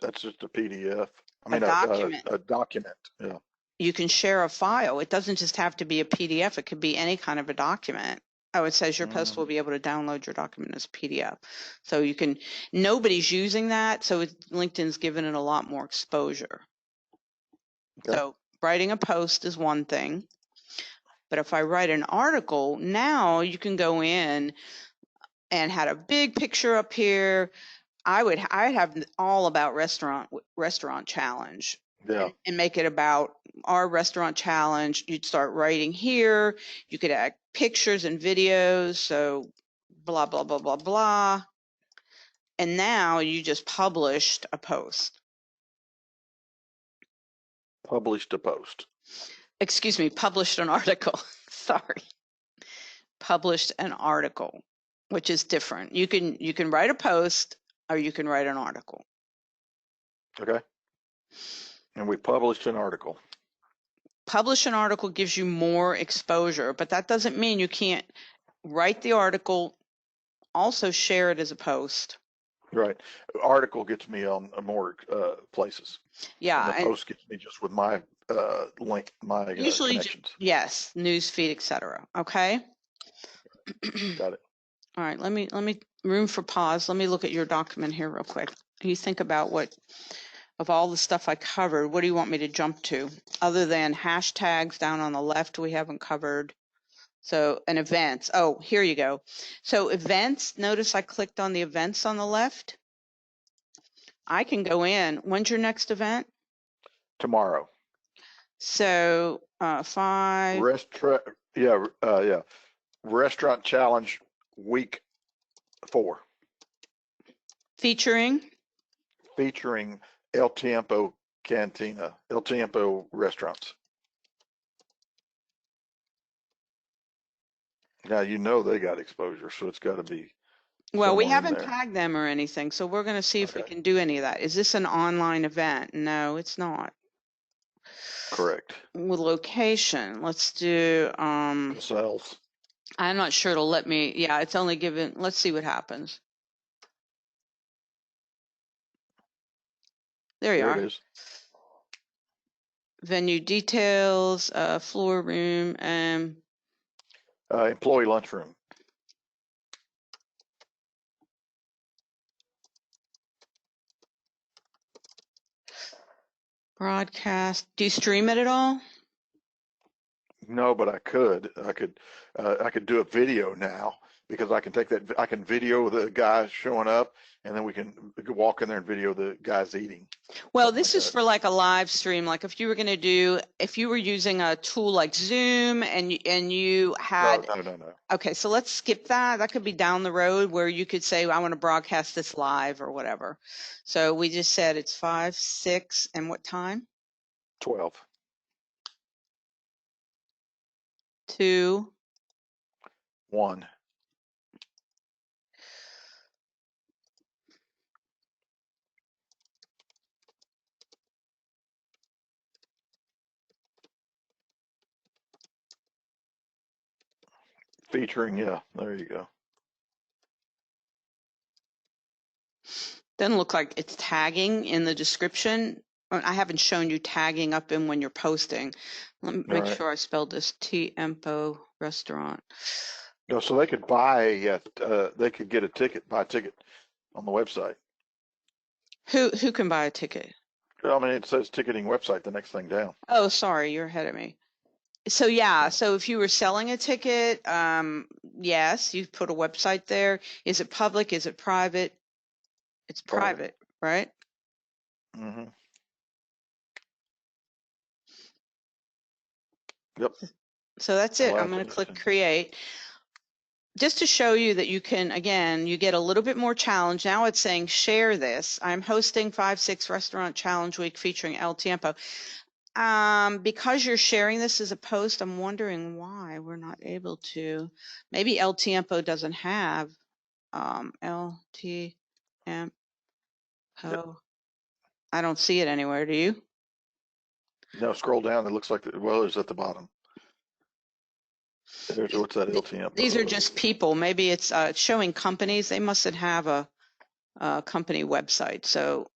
that's just a PDF. I A mean, document. a document. Yeah. You can share a file. It doesn't just have to be a PDF. It could be any kind of a document. Oh, it says your post will be able to download your document as a PDF. So you can, nobody's using that. So LinkedIn's given it a lot more exposure. Okay. So writing a post is one thing. But if I write an article, now you can go in and had a big picture up here. I'd have all about restaurant challenge. Yeah. And make it about our restaurant challenge. You'd start writing here. You could add pictures and videos. So blah, blah, blah, blah, blah. And now you just published a post. Published a post. Excuse me, published an article. Sorry. Published an article, which is different. You can write a post or you can write an article. Okay. And we published an article. Publish an article gives you more exposure, but that doesn't mean you can't write the article, also share it as a post. Right. Article gets me on more places. Yeah. And the post gets me just with my link, my Usually, connections. yes, news feed, etc. Okay. Got it. All right. Let me room for pause. Let me look at your document here real quick. You think about what of all the stuff I covered. What do you want me to jump to, other than hashtags down on the left? We haven't covered. So, and events. Oh, here you go. So events. Notice I clicked on the events on the left. I can go in. When's your next event? Tomorrow. So 5. Yeah. Restaurant Challenge Week 4. Featuring El Tiempo Cantina, El Tiempo restaurants. Now you know they got exposure, so it's got to be. Well, we somewhere in haven't there. tagged them or anything, so we're going to see if we Okay. can do any of that. Is this an online event? No, it's not. Correct. With location, let's do, Sales. I'm not sure it'll let me, yeah, it's only given, let's see what happens. There you There are. it is. Venue details, floor room, Employee lunchroom. broadcast. Do you stream it at all? No, but I could. I could do a video now because I can take that. I can video the guys showing up, and then we can walk in there and video the guys eating. Well, this is for like a live stream. Like if you were going to do, if you were using a tool like Zoom and you had. No. Okay, so let's skip that. That could be down the road where you could say, I want to broadcast this live or whatever. So we just said it's 5, 6, and what time? 12. 2. 1. Featuring, yeah, there you go. Doesn't look like it's tagging in the description. I haven't shown you tagging up in when you're posting. Let me make sure I spelled this Tiempo restaurant. You know, so they could buy, they could get a ticket, buy a ticket on the website. Who can buy a ticket? I mean, it says ticketing website, the next thing down. Oh, sorry, you're ahead of me. So yeah, so if you were selling a ticket, yes, you put a website there. Is it public? Is it private? It's private, right? Mm-hmm. Yep. So that's it. Allow I'm going to click submissions. create. Just to show you that you can, again, you get a little bit more challenge. Now it's saying share this. I'm hosting 5-6 Restaurant Challenge Week featuring El Tiempo. Because you're sharing this as a post, I'm wondering why we're not able to. Maybe El Tiempo doesn't have El Tiempo. Yep. I don't see it anywhere. Do you? No, scroll down. It looks like it's at the bottom. There's what's that LTM? These are just people. Maybe it's showing companies. They must have a company website. So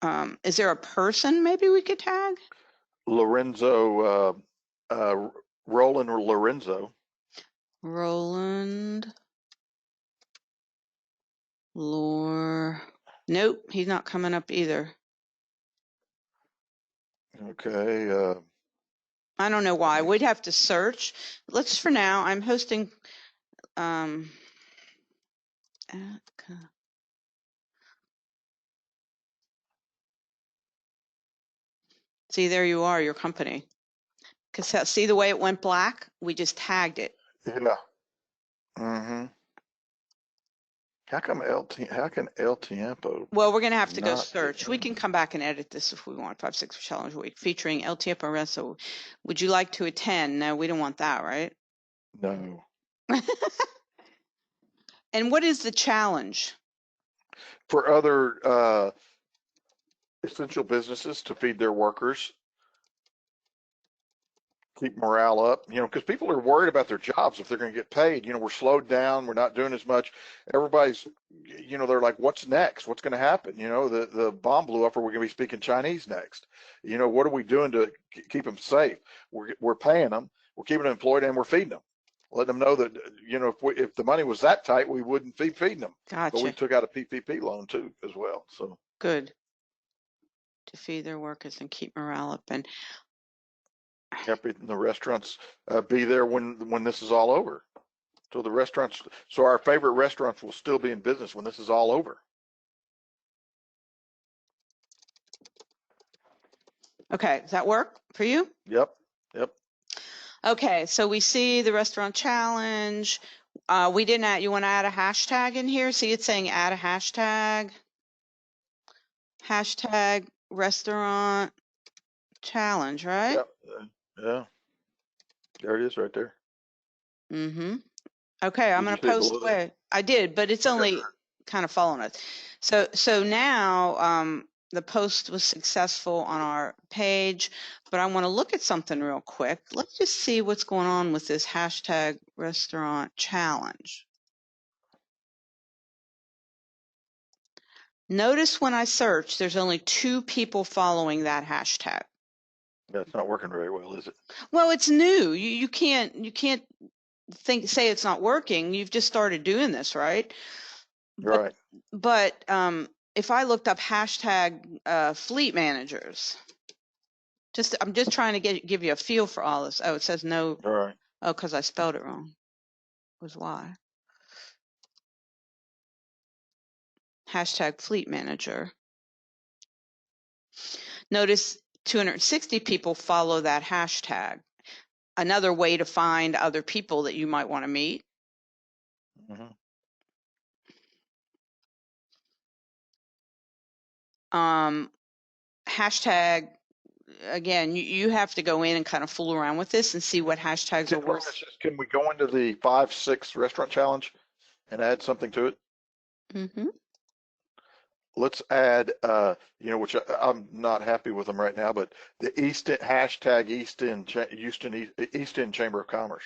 is there a person maybe we could tag? Lorenzo, Roland Lorenzo. Roland Lore. Nope, he's not coming up either. Okay. I don't know why. We'd have to search. Let's for now. I'm hosting. See, there you are, your company. Because see the way it went black? We just tagged it. Yeah. Mm-hmm. How can El Tiempo Well, we're going to have to go not search. We can come back and edit this if we want. 5-6 Challenge Week featuring El Tiempo Resto. Would you like to attend? No, we don't want that, right? No. And what is the challenge? For other essential businesses to feed their workers, keep morale up, you know, because people are worried about their jobs if they're going to get paid. You know, we're slowed down, we're not doing as much. Everybody's, you know, they're like, what's next? What's going to happen? You know, the bomb blew up, or we're going to be speaking Chinese next. You know, what are we doing to keep them safe? We're paying them, we're keeping them employed, and we're feeding them. Letting them know that, you know, if the money was that tight, we wouldn't be feeding them. But we Gotcha. took out a PPP loan too, as well. So Good. To feed their workers and keep morale up. And happy the restaurants be there when this is all over. So the restaurants, so our favorite restaurants will still be in business when this is all over. okay, does that work for you? Yep. Yep. Okay, so we see the restaurant challenge. We didn't add, you want to add a hashtag in here? See, it's saying add a hashtag. Hashtag restaurant challenge, right? Yep. Yeah. There it is right there. Mm-hmm. Okay, I'm Did going you to see it post below there? away. I did, but it's Okay. only kind of following us. So now the post was successful on our page, but I want to look at something real quick. Let's just see what's going on with this hashtag restaurant challenge. Notice when I search, there's only 2 people following that hashtag. That's not working very well, is it? Well, it's new. You can't say it's not working. You've just started doing this, right? Right. But if I looked up hashtag fleet managers, I'm just trying to give you a feel for all this. Oh, it says no. All right. Oh, because I spelled it wrong. Was why. Hashtag fleet manager. Notice 260 people follow that hashtag. Another way to find other people that you might want to meet. Mm-hmm. Hashtag, again, you have to go in and kind of fool around with this and see what hashtags are worth. Can we go into the 5-6 restaurant challenge and add something to it? Mm-hmm. Let's add, you know, which I'm not happy with them right now, but the Easton hashtag Easton Chamber of Commerce.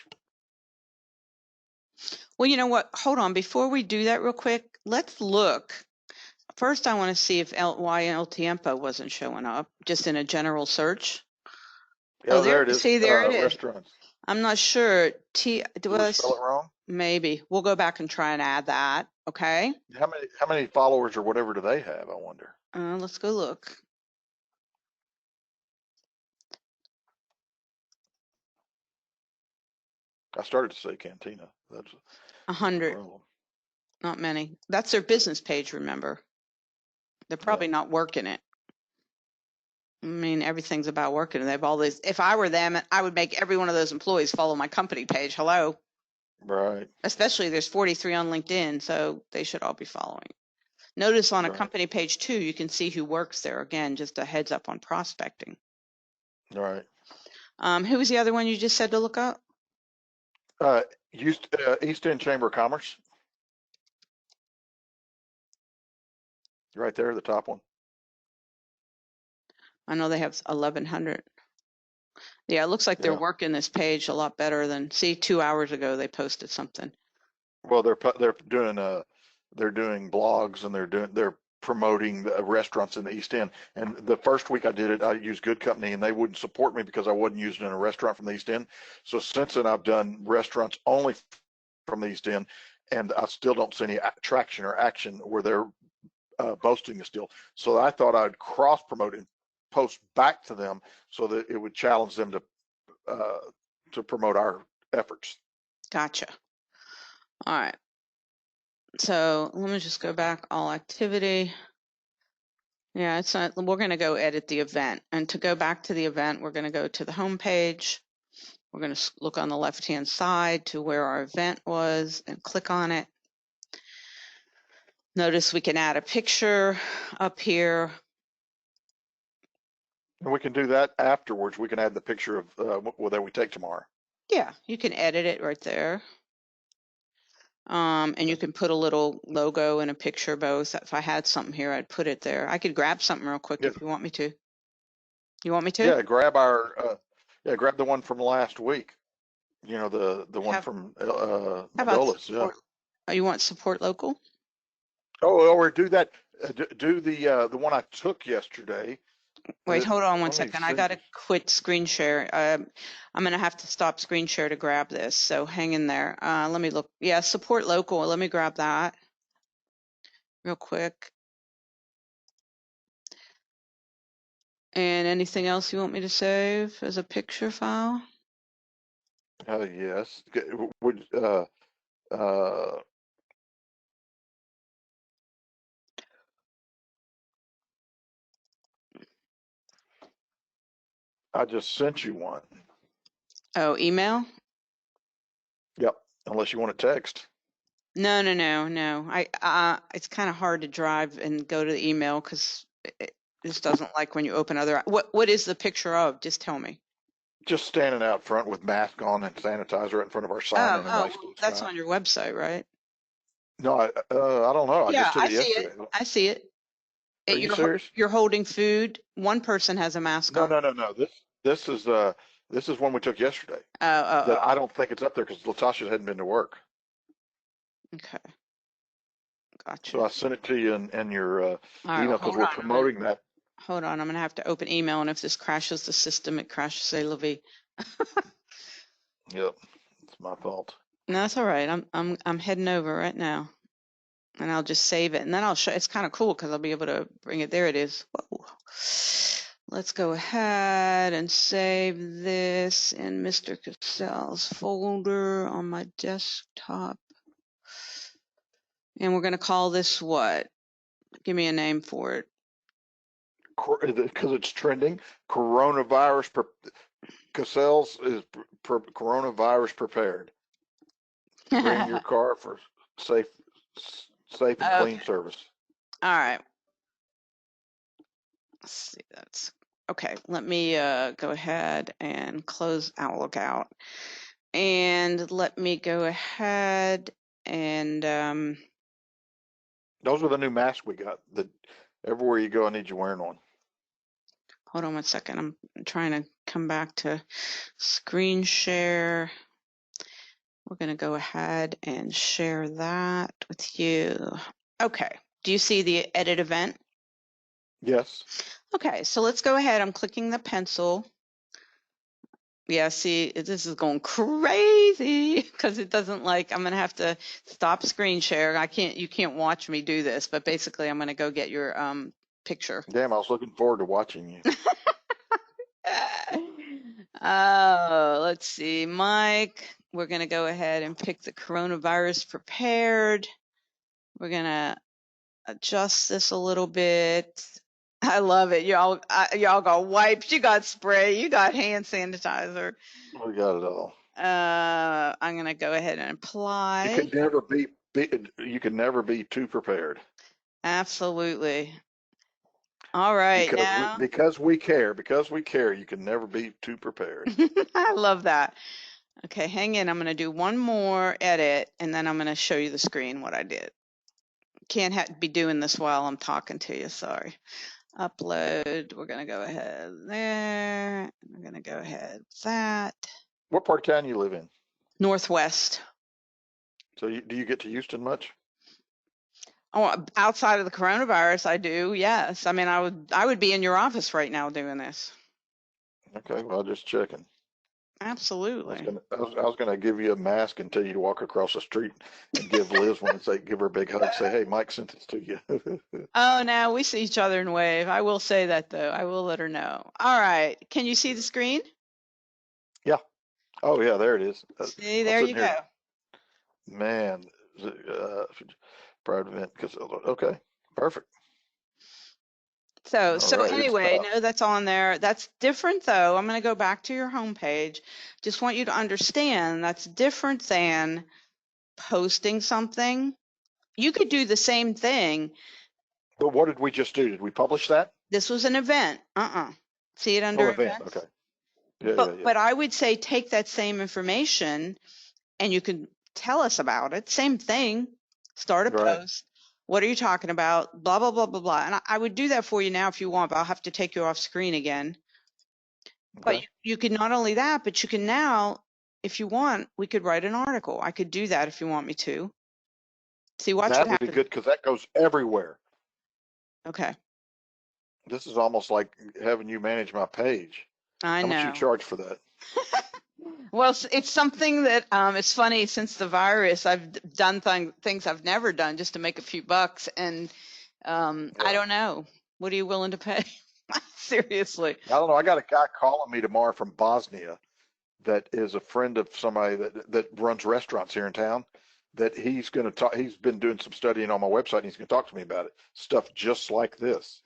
Well, you know what? Hold on. Before we do that real quick, let's look. First, I want to see if why El Tiempo wasn't showing up, just in a general search. Yeah, there it is. See, there it is. Restaurants. I'm not sure. Did we spell it wrong? Maybe. We'll go back and try and add that. Okay. How many followers or whatever do they have? I wonder. Let's go look. I started to say Cantina. That's the 100. problem. Not many. That's their business page, remember. They're probably Yeah. not working it. I mean, everything's about working. They have all these. If I were them, I would make every one of those employees follow my company page. Hello. Right. Especially there's 43 on LinkedIn, so they should all be following. Notice on a Right. company page too, you can see who works there. Again, just a heads up on prospecting. Right. Who was the other one you just said to look up? East End Chamber of Commerce. Right there, the top one. I know they have 1,100. Yeah, it looks like they're Yeah. working this page a lot better than, see, 2 hours ago they posted something. Well, they're doing blogs and they're promoting the restaurants in the East End. And the first week I did it, I used Good Company, and they wouldn't support me because I wasn't using in a restaurant from the East End. So since then, I've done restaurants only from the East End, and I still don't see any traction or action where they're boasting this deal. So I thought I'd cross promote and post back to them so that it would challenge them to promote our efforts. Gotcha. All right. So let me just go back, all activity. Yeah, it's not, we're going to go edit the event. And to go back to the event, we're going to go to the home page. We're going to look on the left-hand side to where our event was and click on it. Notice we can add a picture up here. And we can do that afterwards. We can add the picture of that we take tomorrow. Yeah, you can edit it right there. And you can put a little logo and a picture both. If I had something here, I'd put it there. I could grab something real quick Yeah, if you want me to. You want me to? yeah. Grab the one from last week. You know, the one Have, from how about Magolas. Yeah. support? Oh, you want support local? Or do that. Do the one I took yesterday. Wait, hold on one Let me second. I send got you. to quit screen share. I'm going to have to stop screen share to grab this. So hang in there. Let me look. Yeah, support local. Let me grab that real quick. And anything else you want me to save as a picture file? Yes. Would I just sent you one. Oh, email? Yep. Unless you want to text. No. It's kind of hard to drive and go to the email because it just doesn't like when you open other. What is the picture of? Just tell me. Just standing out front with mask on and sanitizer right in front of our sign in a Oh, nice well, big that's sign. on your website, right? No, I don't know. I Yeah, just did I it see it. yesterday. I see it. Are you serious? You're holding food. One person has a mask No, on. no, no, no. This is one we took yesterday. That Oh. I don't think it's up there because Latasha hadn't been to work. Okay, gotcha. So I sent it to you in your All right, well, email because we're promoting that. hold on. I'm gonna have to open email, and if this crashes the system, it crashes. Say, la vie. Yep, it's my fault. No, that's all right. I'm heading over right now, and I'll just save it, and then I'll show. It's kind of cool because I'll be able to bring it. There it is. Whoa. Let's go ahead and save this in Mr. Cassell's folder on my desktop, and we're gonna call this what? Give me a name for it. Because it's trending. Coronavirus. Cassell's is coronavirus prepared. Bring your car for safe, safe and clean Okay. service. All right. Let's see. That's okay. Let me go ahead and close Outlook out. And let me go ahead and Those are the new masks we got. That everywhere you go, I need you wearing one. hold on one second. I'm trying to come back to screen share. We're going to go ahead and share that with you. Okay. Do you see the edit event? Yes. Okay, so let's go ahead. I'm clicking the pencil. Yeah, see, this is going crazy because it doesn't like, I'm going to have to stop screen share. You can't watch me do this, but basically I'm going to go get your picture. Damn, I was looking forward to watching you. Oh, let's see, Mike, we're going to go ahead and pick the coronavirus prepared. We're going to adjust this a little bit. I love it. Y'all got wipes, you got spray, you got hand sanitizer. We got it all. I'm going to go ahead and apply. You could never be too prepared. Absolutely. All right, now. Because we care, you can never be too prepared. I love that. Okay, hang in. I'm going to do one more edit, and then I'm going to show you the screen what I did. Can't be doing this while I'm talking to you. Sorry. Upload. We're going to go ahead there. We're going to go ahead with that. What part of town you live in? Northwest. So do you get to Houston much? Oh, outside of the coronavirus, I do. Yes. I mean, I would be in your office right now doing this. Okay, well, just checking. Absolutely. I was gonna give you a mask and tell you to walk across the street and give Liz one and say, give her a big hug, say, hey, Mike sent this to you. Oh, now we see each other and wave. I will say that though. I will let her know. All right. Can you see the screen? Yeah. Oh yeah, there it is. See, I'm there you sitting here, go. man. Private event, okay, perfect. So All right, it's anyway, no, that's on there. That's different though. I'm going to go back to your homepage. Just want you to understand that's different than posting something. You could do the same thing. But what did we just do? Did we publish that? This was an event. See it Oh, under event. events? Okay. Yeah. But I would say take that same information and you can tell us about it. Same thing. Start a Right. post. What are you talking about? Blah, blah, blah, blah, blah. And I would do that for you now if you want, but I'll have to take you off screen again. But Okay. you can not only that, but you can now, if you want, we could write an article. I could do that if you want me to. See, watch what That would be happens. good because that goes everywhere. Okay. This is almost like having you manage my page. I How much you know. charge for that? Well, it's something that it's funny. Since the virus, I've done things I've never done just to make a few bucks, and I Yeah. don't know. What are you willing to pay? Seriously. I don't know. I got a guy calling me tomorrow from Bosnia that is a friend of somebody that runs restaurants here in town. That he's going to talk. He's been doing some studying on my website, and he's going to talk to me about it. Stuff just like this.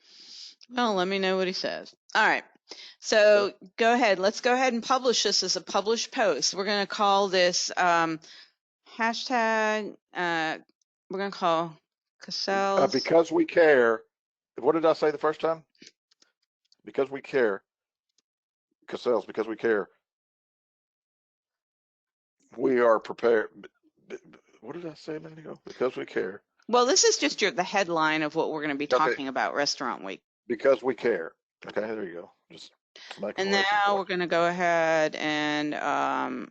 Well, let me know what he says. All right. Okay. So go ahead. Let's go ahead and publish this as a published post. We're going to call this hashtag. We're going to call Kacal's. Because we care. What did I say the first time? Because we care. Cassell's, because we care. We are prepared. What did I say a minute ago? Because we care. Well, this is just the headline of what we're going to be Okay. talking about Restaurant Week. Because we care. Okay, there you go. Just some And explanation now for we're it. going to go ahead and, I'm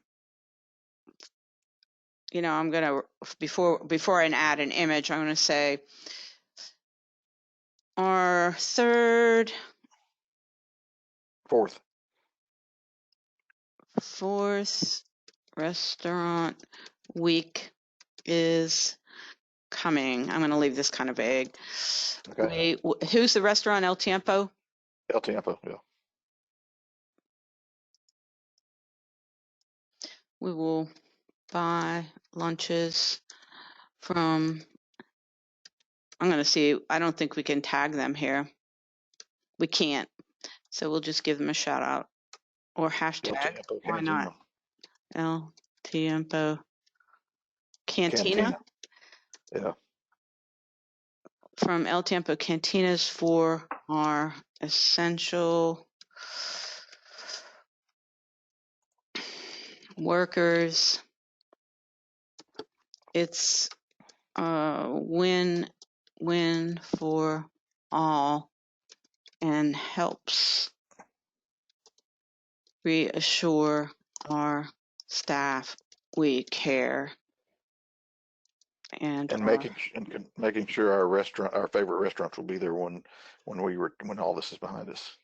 going to, before I add an image, I'm going to say our fourth restaurant week is coming. I'm going to leave this kind of vague. Okay. Who's the restaurant? El Tiempo? El Tiempo, yeah. We will buy lunches from, I'm going to see, I don't think we can tag them here. We can't. So we'll just give them a shout out or El hashtag. Tiempo Why not? Cantina. El Tiempo Cantina. Cantina. Yeah. From El Tiempo Cantinas for our essential workers. It's a win-win for all and helps reassure our staff we care and making sure our favorite restaurants will be there when when all this is behind us.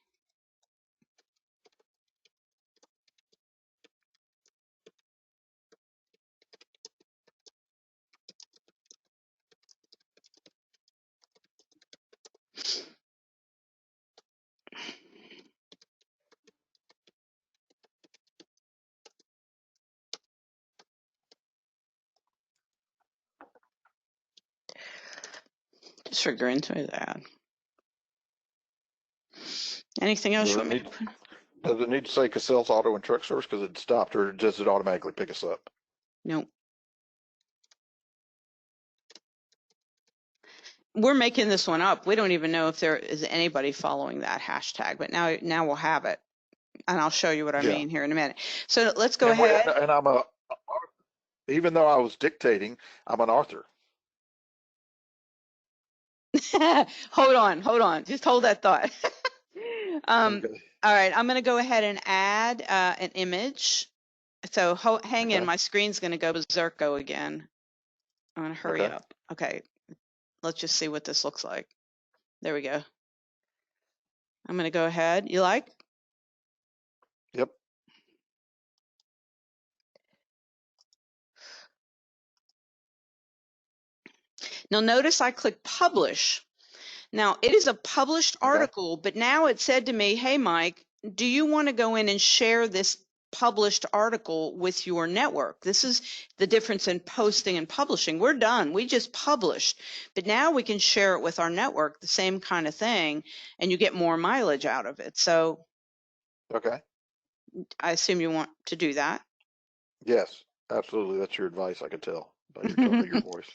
trigger into that. Anything else you want me to put? Does it need to say Cassell's Auto and Truck Service because it stopped, or does it automatically pick us up? Nope. We're making this one up. We don't even know if there is anybody following that hashtag, but now we'll have it, and I'll show you what I mean here in a minute. So let's go ahead. And even though I was dictating, I'm an author. Hold on. Just hold that thought. Okay. All right, I'm going to go ahead and add an image. So hang in, my screen's going to go berserko again. I'm going to hurry up. Okay, let's just see what this looks like. There we go. I'm going to go ahead. You like? Yep. Now notice I click publish. Now it is a published article, but now it said to me, hey, Mike, do you want to go in and share this published article with your network? This is the difference in posting and publishing. We're done. We just published, but now we can share it with our network, the same kind of thing, and you get more mileage out of it. So I assume you want to do that. Yes, absolutely. That's your advice. I could tell by your tone of your voice.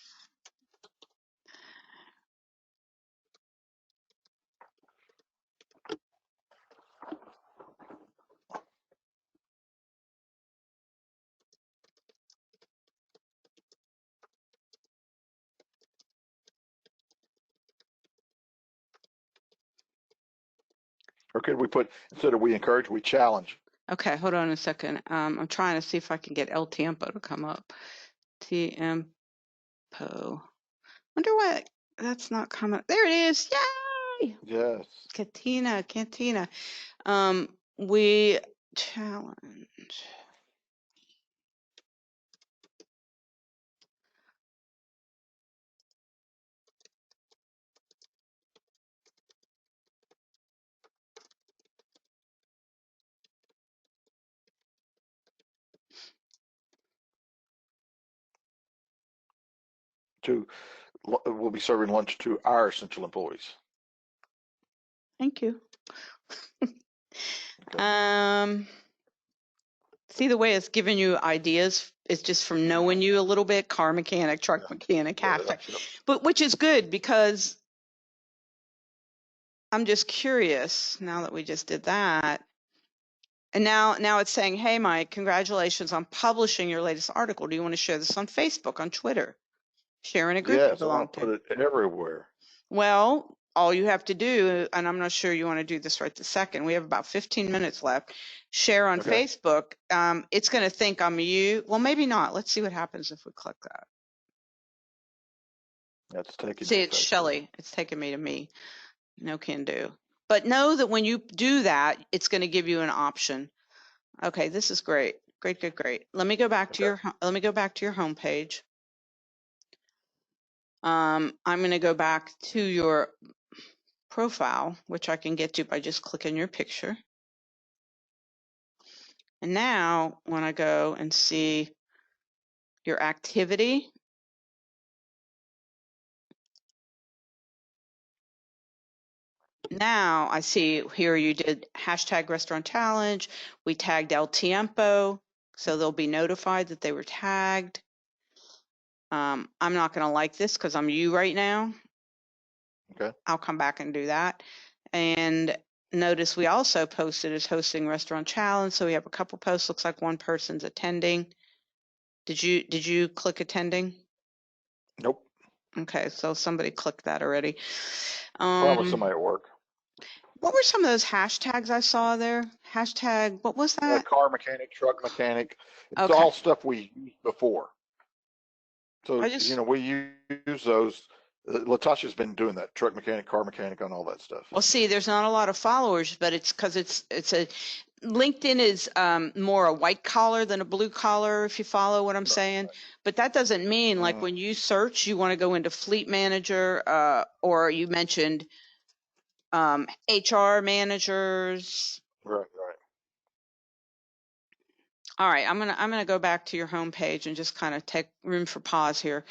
Or could we put, instead of we encourage, we challenge? Okay, hold on a second. I'm trying to see if I can get El Tiempo to come up. Tiempo. Wonder why that's not coming. There it is. Yay! Yes. Cantina. We challenge. We'll be serving lunch to our essential employees. Thank you. See the way it's giving you ideas? It's just from knowing you a little bit. Car mechanic, truck mechanic, hashtag. But which is good because I'm just curious now that we just did that. And now it's saying, hey, Mike, congratulations on publishing your latest article. Do you want to share this on Facebook, on Twitter? Share in a group you belong to. Put it everywhere. Well, all you have to do, and I'm not sure you want to do this right this second. We have about 15 minutes left. Share on Facebook. It's going to think I'm you. Well, maybe not. Let's see what happens if we click that. That's taking. See, it's Shelly. It's taking me to me. No can do. But know that when you do that, it's going to give you an option. Okay, this is great. Great. Let me go back to your home page. I'm going to go back to your profile, which I can get to by just clicking your picture. And now when I go and see your activity, now I see here you did hashtag restaurant challenge. We tagged El Tiempo, so they'll be notified that they were tagged. I'm not going to like this because I'm you right now. Okay. I'll come back and do that. And notice we also posted as hosting restaurant challenge. So we have a couple posts. Looks like one person's attending. Did you click attending? Nope. Okay, so somebody clicked that already. Probably somebody at work. What were some of those hashtags I saw there? Hashtag, what was that? Car mechanic, truck mechanic. It's all stuff we used before. So, we use those. Latasha's been doing that, truck mechanic, car mechanic, on all that stuff. Well, see, there's not a lot of followers, but it's because it's a LinkedIn is more a white collar than a blue collar, if you follow what I'm saying. But that doesn't mean like when you search, you want to go into fleet manager, or you mentioned HR managers. Right. All right, I'm gonna go back to your home page and just kind of take room for pause here.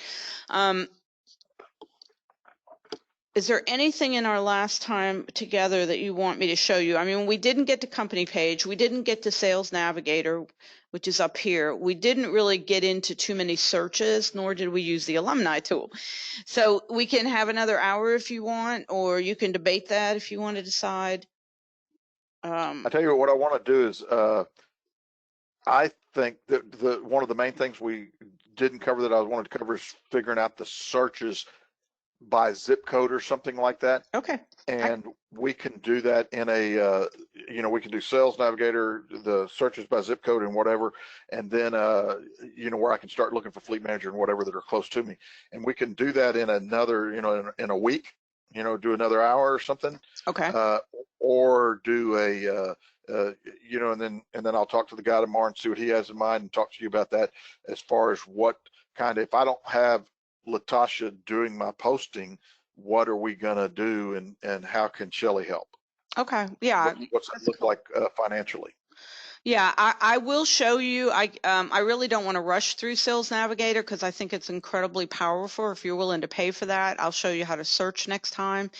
is there anything in our last time together that you want me to show you? I mean, we didn't get to company page. We didn't get to Sales Navigator, which is up here. We didn't really get into too many searches, nor did we use the alumni tool. So we can have another hour if you want, or you can debate that if you want to decide. I tell you what I want to do is, I think that one of the main things we didn't cover that I wanted to cover is figuring out the searches by zip code or something like that. Okay. And we can do that in a, we can do Sales Navigator, the searches by zip code and whatever, and then, where I can start looking for Fleet Manager and whatever that are close to me. And we can do that in another, in a week, do another hour or something, Okay. or do and then I'll talk to the guy tomorrow and see what he has in mind and talk to you about that as far as what kind of, if I don't have Latasha doing my posting, what are we going to do and how can Shelly help? Okay. Yeah. What's that look like financially? Yeah, I will show you. I really don't want to rush through Sales Navigator because I think it's incredibly powerful. If you're willing to pay for that, I'll show you how to search next time.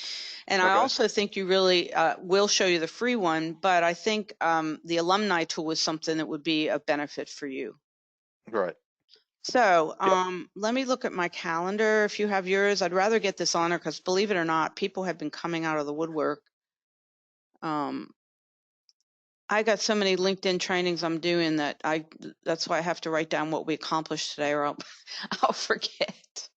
And I Okay. also think you really will show you the free one, but I think the alumni tool is something that would be a benefit for you. Right. So Yep. let me look at my calendar. If you have yours, I'd rather get this on there because believe it or not, people have been coming out of the woodwork. I got so many LinkedIn trainings I'm doing that's why I have to write down what we accomplished today or I'll, I'll forget.